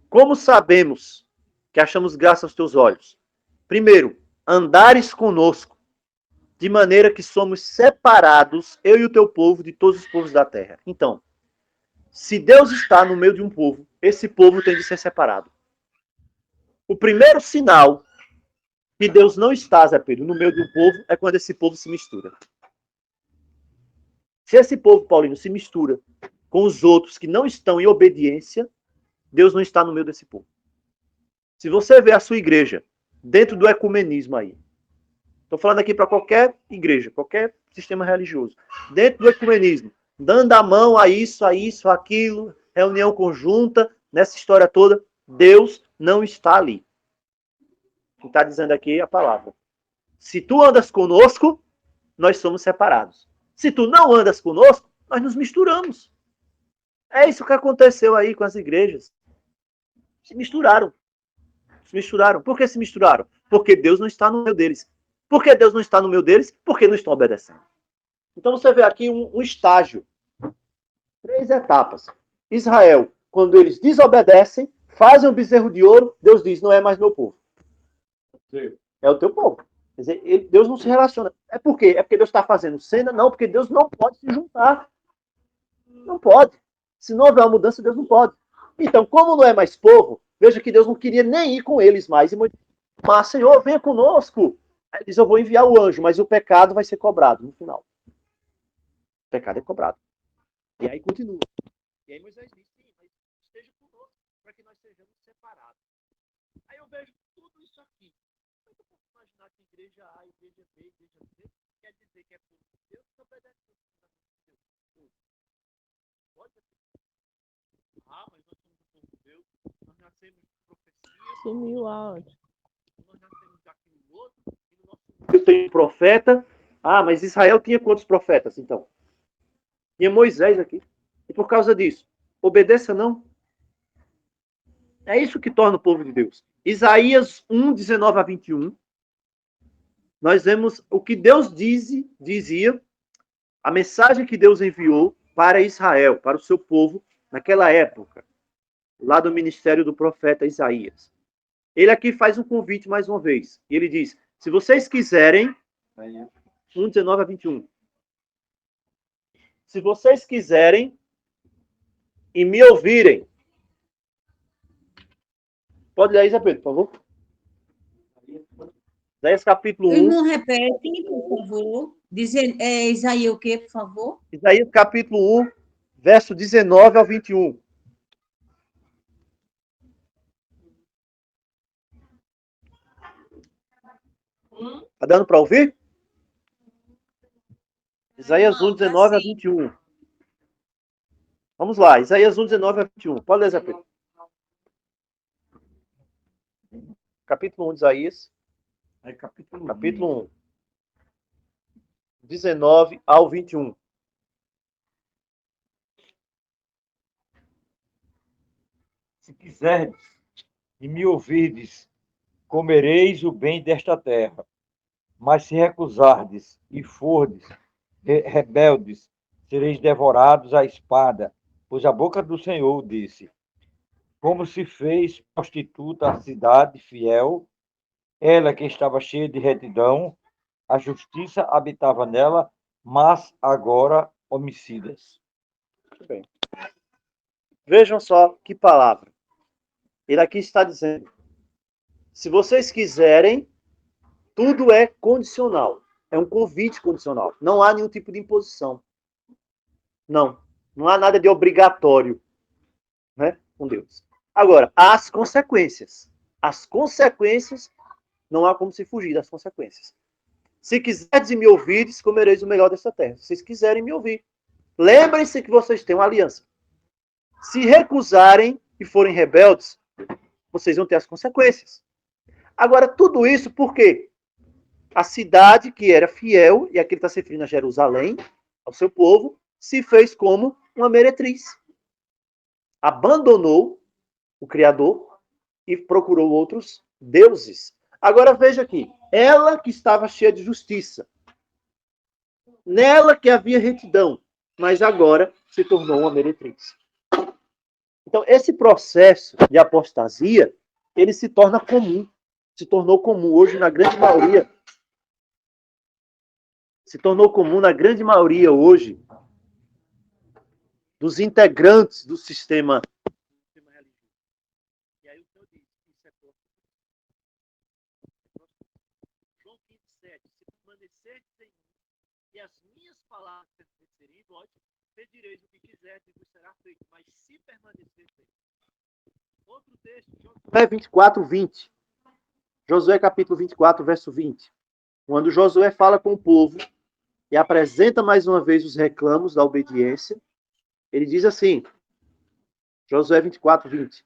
como sabemos que achamos graça aos teus olhos? Primeiro, andares conosco, de maneira que somos separados, eu e o teu povo, de todos os povos da terra. Então, se Deus está no meio de um povo, esse povo tem de ser separado. O primeiro sinal que Deus não está, Zé Pedro, no meio de um povo, é quando esse povo se mistura. Se esse povo, Paulino, se mistura com os outros que não estão em obediência, Deus não está no meio desse povo. Se você vê a sua igreja dentro do ecumenismo aí, estou falando aqui para qualquer igreja, qualquer sistema religioso, dentro do ecumenismo, dando a mão a isso, aquilo, reunião conjunta, nessa história toda, Deus não está ali. O que está dizendo aqui é a palavra. Se tu andas conosco, nós somos separados. Se tu não andas conosco, nós nos misturamos. É isso que aconteceu aí com as igrejas. Se misturaram. Se misturaram. Por que se misturaram? Porque Deus não está no meio deles. Por que Deus não está no meio deles? Porque não estão obedecendo. Então você vê aqui um estágio. 3 etapas. Israel, quando eles desobedecem, fazem um bezerro de ouro, Deus diz, não é mais meu povo. Sim. É o teu povo. Quer dizer, Deus não se relaciona. É por quê? É porque Deus está fazendo cena? Não, porque Deus não pode se juntar. Não pode. Se não houver uma mudança, Deus não pode. Então, como não é mais povo, veja que Deus não queria nem ir com eles mais. Mas, Senhor, venha conosco. Aí ele diz, eu vou enviar o anjo, mas o pecado vai ser cobrado no final. O pecado é cobrado. E aí continua. E aí Moisés diz, sim, mas esteja conosco para que nós sejamos separados. Aí eu vejo tudo isso aqui. Como é que eu posso imaginar que igreja A, igreja B, igreja C quer dizer que é povo de Deus e obedece a Deus? Pode ser. Ah, mas nós somos o povo de Deus, nós nascemos de profecia. Sumiu o áudio. Nós nascemos daquilo outro, e no nosso Deus tem um profeta. Ah, mas Israel tinha quantos profetas, então? Tinha Moisés aqui. E por causa disso, obedeça não. É isso que torna o povo de Deus. Isaías 1, 19 a 21. Nós vemos o que Deus dizia, a mensagem que Deus enviou para Israel, para o seu povo, naquela época, lá do ministério do profeta Isaías. Ele aqui faz um convite mais uma vez. E ele diz, se vocês quiserem, 1, 19 a 21. Se vocês quiserem e me ouvirem. Pode ler aí, Zé Pedro, por favor. Isaías capítulo 1. Irmão, repete, por favor. Isaías o quê, por favor? Isaías capítulo 1, verso 19 ao 21. Tá dando para ouvir? Isaías 1, 19 a 21. Vamos lá, Isaías 1, 19 a 21. Pode ler, Zé Pedro. Capítulo 1 de Isaías. É capítulo 1. 19 ao 21. Se quiserdes e me ouvirdes, comereis o bem desta terra. Mas se recusardes e fordes rebeldes, sereis devorados à espada, pois a boca do Senhor disse: como se fez prostituta a cidade fiel, ela que estava cheia de retidão, a justiça habitava nela, mas agora homicidas. Muito bem. Vejam só que palavra. Ele aqui está dizendo, se vocês quiserem, tudo é condicional. É um convite condicional. Não há nenhum tipo de imposição. Não. Não há nada de obrigatório, né, com Deus. Agora, há as consequências. As consequências, não há como se fugir das consequências. Se quiserdes me ouvirdes, comereis o melhor dessa terra. Se vocês quiserem me ouvir. Lembrem-se que vocês têm uma aliança. Se recusarem e forem rebeldes, vocês vão ter as consequências. Agora, tudo isso por quê? A cidade que era fiel, e aqui ele está se referindo a Jerusalém, ao seu povo, se fez como uma meretriz. Abandonou o Criador e procurou outros deuses. Agora veja aqui, ela que estava cheia de justiça, nela que havia retidão, mas agora se tornou uma meretriz. Então, esse processo de apostasia, ele se torna comum, se tornou comum hoje na grande maioria. Se tornou comum na grande maioria hoje dos integrantes do sistema religioso. E aí o Senhor diz, isso é próximo. João 15:7, se permanecerdes em mim e as minhas palavras permanecerem em vós, pedireis o que quiserdes e vos será feito. Mas se permanecerdes em mim. Outro texto, Josué 24:20. Josué capítulo 24, verso 20. Quando Josué fala com o povo e apresenta mais uma vez os reclamos da obediência, ele diz assim, Josué 24:20.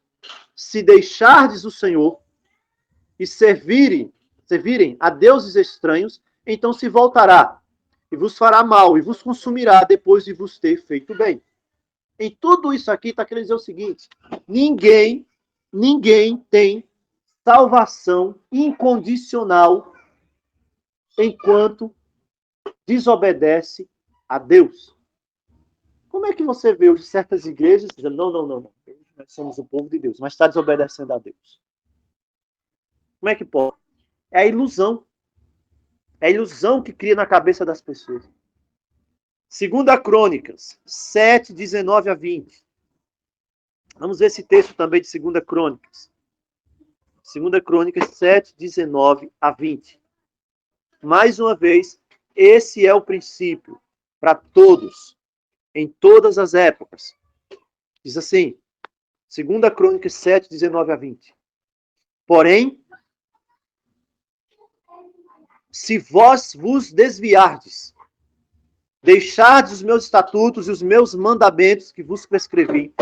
Se deixardes o Senhor e servirem a deuses estranhos, então se voltará e vos fará mal e vos consumirá depois de vos ter feito bem. Em tudo isso aqui está querendo dizer o seguinte, ninguém tem salvação incondicional enquanto desobedece a Deus. Como é que você vê hoje certas igrejas dizendo, não, nós somos o povo de Deus, mas está desobedecendo a Deus? Como é que pode? É a ilusão. É a ilusão que cria na cabeça das pessoas. 2 Crônicas 7, 19 a 20. Vamos ver esse texto também de 2 Crônicas. 2 Crônicas 7, 19 a 20. Mais uma vez, esse é o princípio para todos, em todas as épocas. Diz assim, 2 Crônicas 7, 19 a 20. Porém, se vós vos desviardes, deixardes os meus estatutos e os meus mandamentos que vos prescrevi,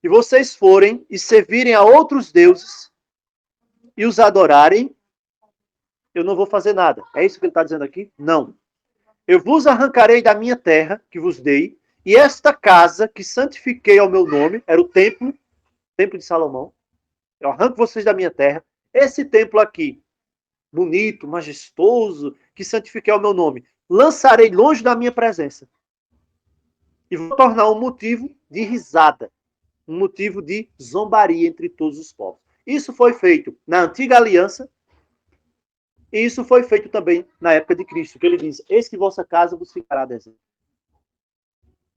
e vocês forem e servirem a outros deuses e os adorarem, eu não vou fazer nada. É isso que ele está dizendo aqui? Não. Eu vos arrancarei da minha terra, que vos dei, e esta casa que santifiquei ao meu nome, era o templo de Salomão. Eu arranco vocês da minha terra. Esse templo aqui, bonito, majestoso, que santifiquei ao meu nome, lançarei longe da minha presença. E vou tornar um motivo de risada, um motivo de zombaria entre todos os povos. Isso foi feito na antiga aliança, e isso foi feito também na época de Cristo, que ele diz, eis que vossa casa vos ficará deserta.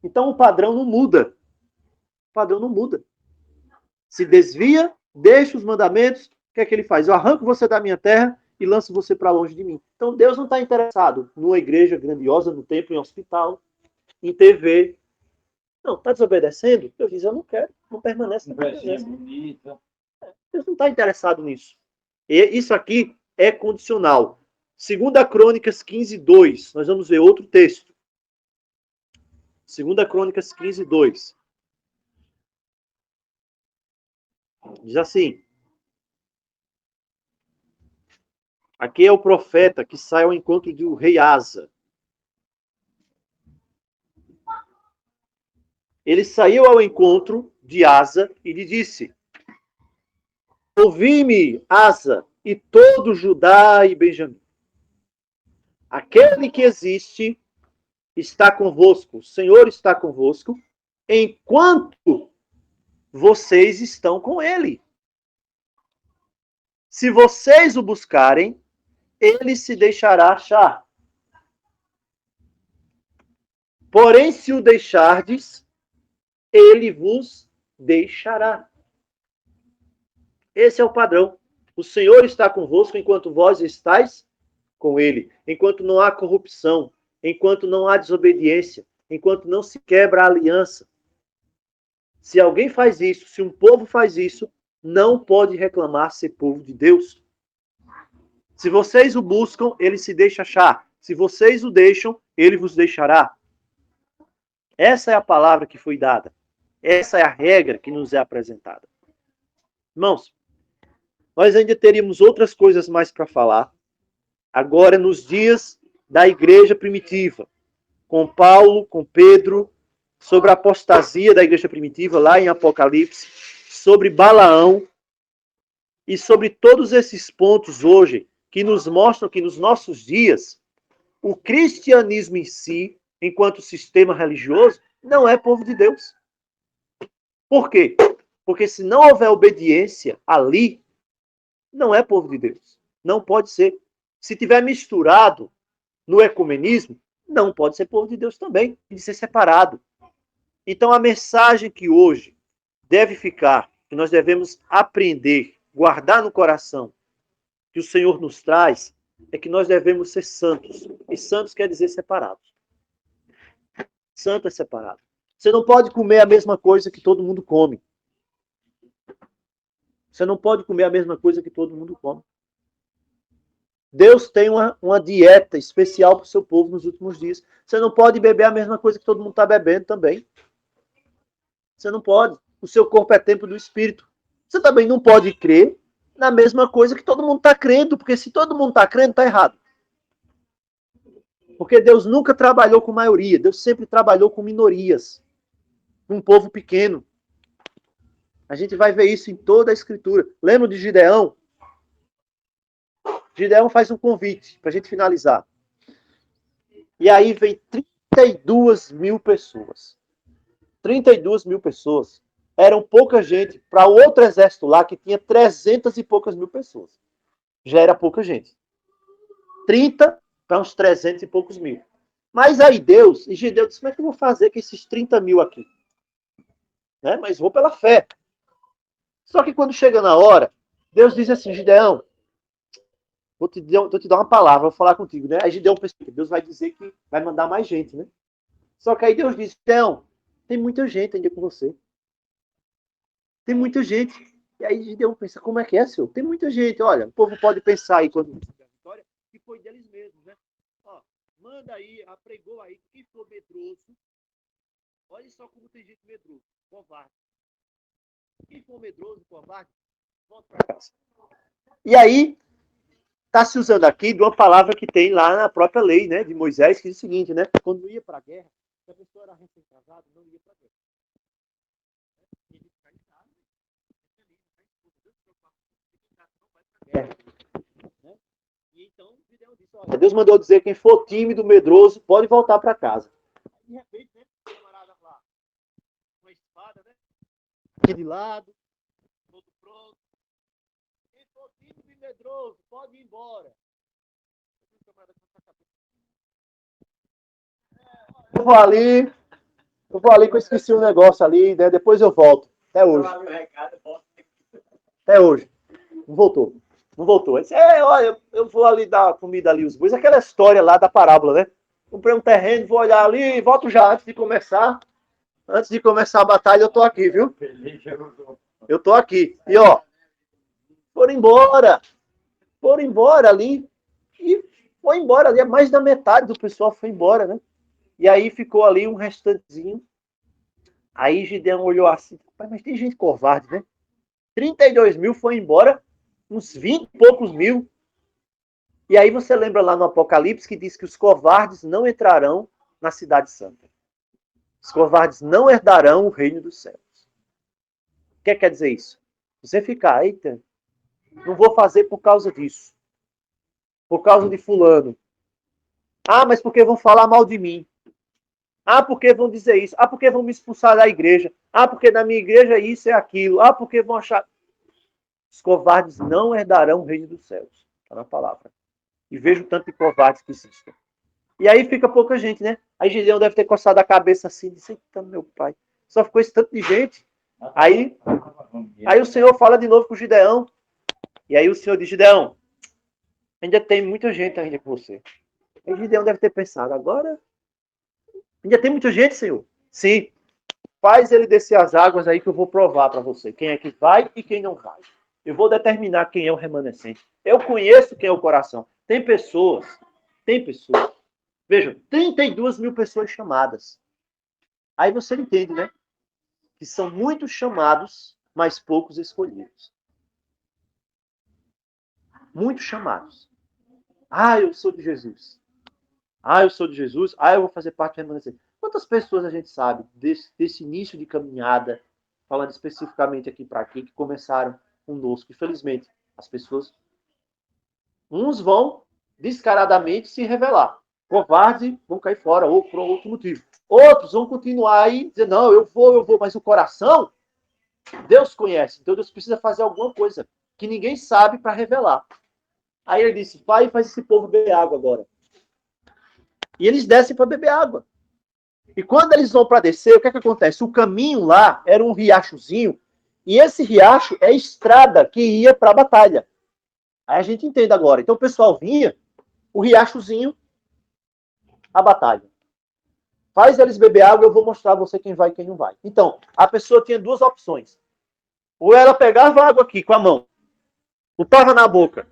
Então o padrão não muda. O padrão não muda. Se desvia, deixa os mandamentos, o que é que ele faz? Eu arranco você da minha terra e lanço você para longe de mim. Então Deus não está interessado numa igreja grandiosa, no templo, em hospital, em TV. Não, está desobedecendo? Deus diz, eu não quero, não permanece na presença. Deus não está interessado nisso. E isso aqui é condicional. 2 Crônicas 15, 2. Nós vamos ver outro texto. 2 Crônicas 15, 2. Diz assim. Aqui é o profeta que sai ao encontro do rei Asa. Ele saiu ao encontro de Asa e lhe disse, ouvi-me, Asa, e todo Judá e Benjamim. Aquele que existe está convosco, o Senhor está convosco, enquanto vocês estão com ele. Se vocês o buscarem, ele se deixará achar. Porém, se o deixardes, ele vos deixará. Esse é o padrão. O Senhor está convosco enquanto vós estáis com ele. Enquanto não há corrupção, enquanto não há desobediência, enquanto não se quebra a aliança. Se alguém faz isso, se um povo faz isso, não pode reclamar ser povo de Deus. Se vocês o buscam, ele se deixa achar. Se vocês o deixam, ele vos deixará. Essa é a palavra que foi dada. Essa é a regra que nos é apresentada. Irmãos, nós ainda teríamos outras coisas mais para falar. Agora, nos dias da igreja primitiva, com Paulo, com Pedro, sobre a apostasia da igreja primitiva, lá em Apocalipse, sobre Balaão, e sobre todos esses pontos hoje, que nos mostram que nos nossos dias, o cristianismo em si, enquanto sistema religioso, não é povo de Deus. Por quê? Porque se não houver obediência ali, não é povo de Deus. Não pode ser. Se tiver misturado no ecumenismo, não pode ser povo de Deus também. Tem de ser separado. Então a mensagem que hoje deve ficar, que nós devemos aprender, guardar no coração, que o Senhor nos traz, é que nós devemos ser santos. E santos quer dizer separados. Santo é separado. Você não pode comer a mesma coisa que todo mundo come. Você não pode comer a mesma coisa que todo mundo come. Deus tem uma dieta especial para o seu povo nos últimos dias. Você não pode beber a mesma coisa que todo mundo está bebendo também. Você não pode. O seu corpo é templo do Espírito. Você também não pode crer na mesma coisa que todo mundo está crendo, porque se todo mundo está crendo, está errado. Porque Deus nunca trabalhou com maioria. Deus sempre trabalhou com minorias. Com um povo pequeno. A gente vai ver isso em toda a Escritura. Lembra de Gideão? Gideão faz um convite, para a gente finalizar. E aí vem 32 mil pessoas. 32 mil pessoas. Eram pouca gente para o outro exército lá, que tinha 300 e poucas mil pessoas. Já era pouca gente. 30 para uns 300 e poucos mil. Mas aí Deus, e Gideão disse, como é que eu vou fazer com esses 30 mil aqui? Né? Mas vou pela fé. Só que quando chega na hora, Deus diz assim, Gideão, vou te dar uma palavra, vou falar contigo, né? Aí Gideão pensa que Deus vai dizer que vai mandar mais gente, né? Só que aí Deus diz, Gideão, tem muita gente ainda com você. Tem muita gente. E aí Gideão pensa, como é que é, senhor? Tem muita gente. Olha, o povo pode pensar aí, quando receber a vitória, que foi deles mesmos, né? Ó, manda aí, apregou aí, quem for medroso, olha só como tem gente medroso, covarde. Quem for medroso, covarde, volta para casa. E aí, está se usando aqui de uma palavra que tem lá na própria lei, né, de Moisés, que diz o seguinte, né? Quando ia para a guerra, se a pessoa era recém-casada, não ia para a guerra. Ele fica em casa, né? E então, Deus mandou dizer, quem for tímido, medroso, pode voltar para casa. De repente, né, o camarada lá, com a espada, né? Aqui de lado, todo pronto. Quem for tímido e medroso, pode ir embora. Eu vou ali que eu esqueci um negócio ali, né? Depois eu volto. Até hoje. Até hoje. Não voltou. Não voltou. Ele disse, olha, eu vou ali dar comida ali os bois. Aquela história lá da parábola, né? Comprei um terreno, vou olhar ali e volto já antes de começar. Antes de começar a batalha, eu tô aqui, viu? Eu tô aqui. E ó, foram embora ali. E foi embora ali. Mais da metade do pessoal foi embora, né? E aí ficou ali um restantezinho. Aí Gideão olhou assim, mas tem gente covarde, né? 32 mil foi embora, uns 20 e poucos mil. E aí você lembra lá no Apocalipse que diz que os covardes não entrarão na cidade santa. Os covardes não herdarão o reino dos céus. O que quer dizer isso? Você ficar, eita, não vou fazer por causa disso. Por causa de fulano. Ah, mas porque vão falar mal de mim. Ah, porque vão dizer isso. Ah, porque vão me expulsar da igreja. Ah, porque na minha igreja isso é aquilo. Ah, porque vão achar... Os covardes não herdarão o reino dos céus. Está na palavra. E vejo tanto de covardes que existem. E aí fica pouca gente, né? Aí Gideão deve ter coçado a cabeça assim e disse, eita, meu pai. Só ficou esse tanto de gente. Aí o Senhor fala de novo com o Gideão. E aí o Senhor diz, Gideão, ainda tem muita gente ainda com você. Aí Gideão deve ter pensado, agora Ainda tem muita gente, Senhor? Sim. Faz ele descer as águas aí que eu vou provar para você. Quem é que vai e quem não vai. Eu vou determinar quem é o remanescente. Eu conheço quem é o coração. Tem pessoas. Vejam, 32 mil pessoas chamadas. Aí você entende, né? Que são muitos chamados, mas poucos escolhidos. Muitos chamados. Ah, eu sou de Jesus. Ah, eu sou de Jesus. Ah, eu vou fazer parte do remanescente. Quantas pessoas a gente sabe desse início de caminhada, falando especificamente aqui para aqui, que começaram conosco? Infelizmente, as pessoas, uns vão descaradamente se revelar. Covardes vão cair fora, ou por outro motivo. Outros vão continuar aí e dizer, não, eu vou, mas o coração, Deus conhece. Então Deus precisa fazer alguma coisa que ninguém sabe para revelar. Aí ele disse, vai e faz esse povo beber água agora. E eles descem para beber água. E quando eles vão para descer, o que é que acontece? O caminho lá era um riachozinho, e esse riacho é a estrada que ia para a batalha. Aí a gente entende agora. Então o pessoal vinha, o riachozinho, a batalha. Faz eles beber água, eu vou mostrar a você quem vai e quem não vai. Então, a pessoa tinha duas opções. Ou ela pegava a água aqui com a mão, botava na boca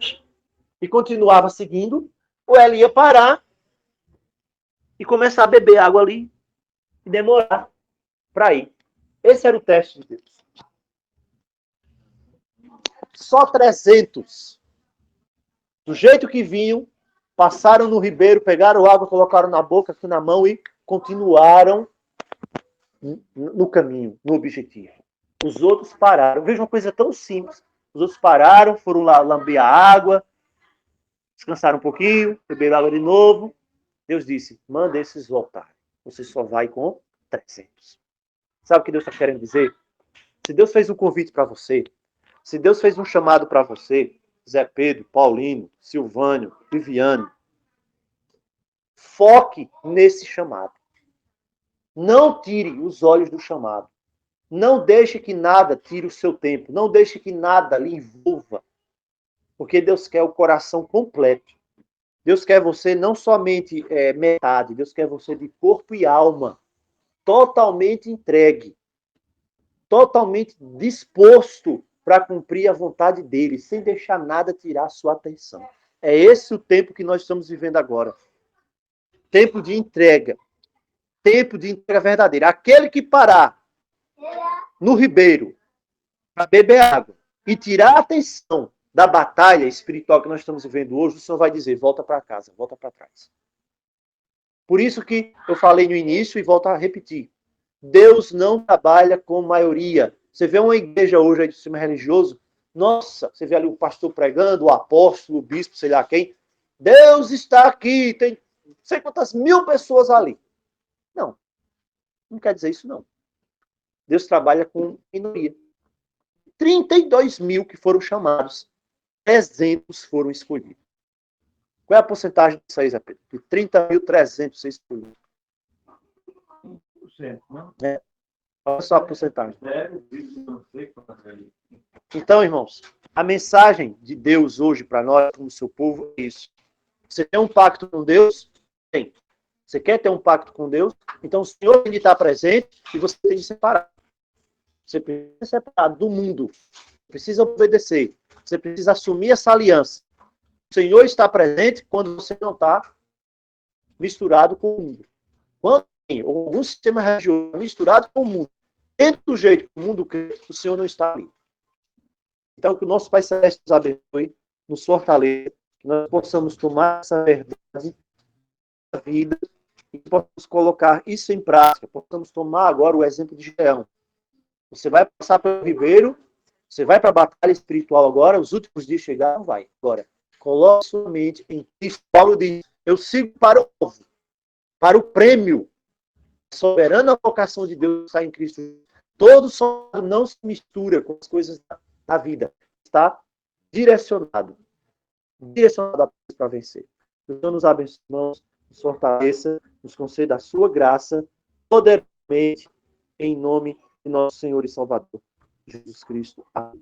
e continuava seguindo, ou ela ia parar e começar a beber água ali e demorar para ir. Esse era o teste de Deus. Só 300, do jeito que vinham, passaram no ribeiro, pegaram água, colocaram na boca, aqui na mão e continuaram no caminho, no objetivo. Os outros pararam. Veja uma coisa tão simples. Os outros pararam, foram lá lamber a água, descansaram um pouquinho, beberam água de novo. Deus disse, manda esses voltarem. Você só vai com 300. Sabe o que Deus está querendo dizer? Se Deus fez um convite para você, se Deus fez um chamado para você, Zé Pedro, Paulino, Silvânio, Viviane, foque nesse chamado. Não tire os olhos do chamado. Não deixe que nada tire o seu tempo. Não deixe que nada lhe envolva. Porque Deus quer o coração completo. Deus quer você não somente metade. Deus quer você de corpo e alma. Totalmente entregue. Totalmente disposto para cumprir a vontade dele. Sem deixar nada tirar a sua atenção. É esse o tempo que nós estamos vivendo agora. Tempo de entrega. Tempo de entrega verdadeira. Aquele que parar no ribeiro para beber água e tirar a atenção da batalha espiritual que nós estamos vivendo hoje, o Senhor vai dizer, volta para casa, volta para trás. Por isso que eu falei no início e volto a repetir. Deus não trabalha com maioria. Você vê uma igreja hoje aí de sistema religioso, nossa, você vê ali o pastor pregando, o apóstolo, o bispo, sei lá quem. Deus está aqui, tem não sei quantas mil pessoas ali. Não quer dizer isso não. Deus trabalha com minoria. 32 mil que foram chamados, 300 foram escolhidos. Qual é a porcentagem disso aí, Zé Pedro? De 30.300 ser escolhidos. 1%, não? Olha só a porcentagem. Então, irmãos, a mensagem de Deus hoje para nós, como seu povo, é isso. Você tem um pacto com Deus? Tem. Você quer ter um pacto com Deus? Então o Senhor tem de estar presente e você tem de separar. Você precisa separar do mundo. Precisa obedecer. Você precisa assumir essa aliança. O Senhor está presente quando você não está misturado com o mundo. Quando tem algum sistema religioso misturado com o mundo, dentro do jeito que o mundo crê, o Senhor não está ali. Então que o nosso Pai Celeste nos abençoe, nos fortaleça, que nós possamos tomar essa verdade da vida e possamos colocar isso em prática. Possamos tomar agora o exemplo de Gideão. Você vai passar pelo ribeiro, você vai para a batalha espiritual agora, os últimos dias chegaram, vai. Agora, coloque sua mente em Cristo. Paulo diz, eu sigo para o povo, para o prêmio. A soberana vocação de Deus está em Cristo. Todo soldado não se mistura com as coisas da vida. Está direcionado para vencer. Que o Senhor nos abençoe, nos fortaleça, nos conceda a sua graça, poderosamente, em nome de nosso Senhor e Salvador, Jesus Cristo. Amém.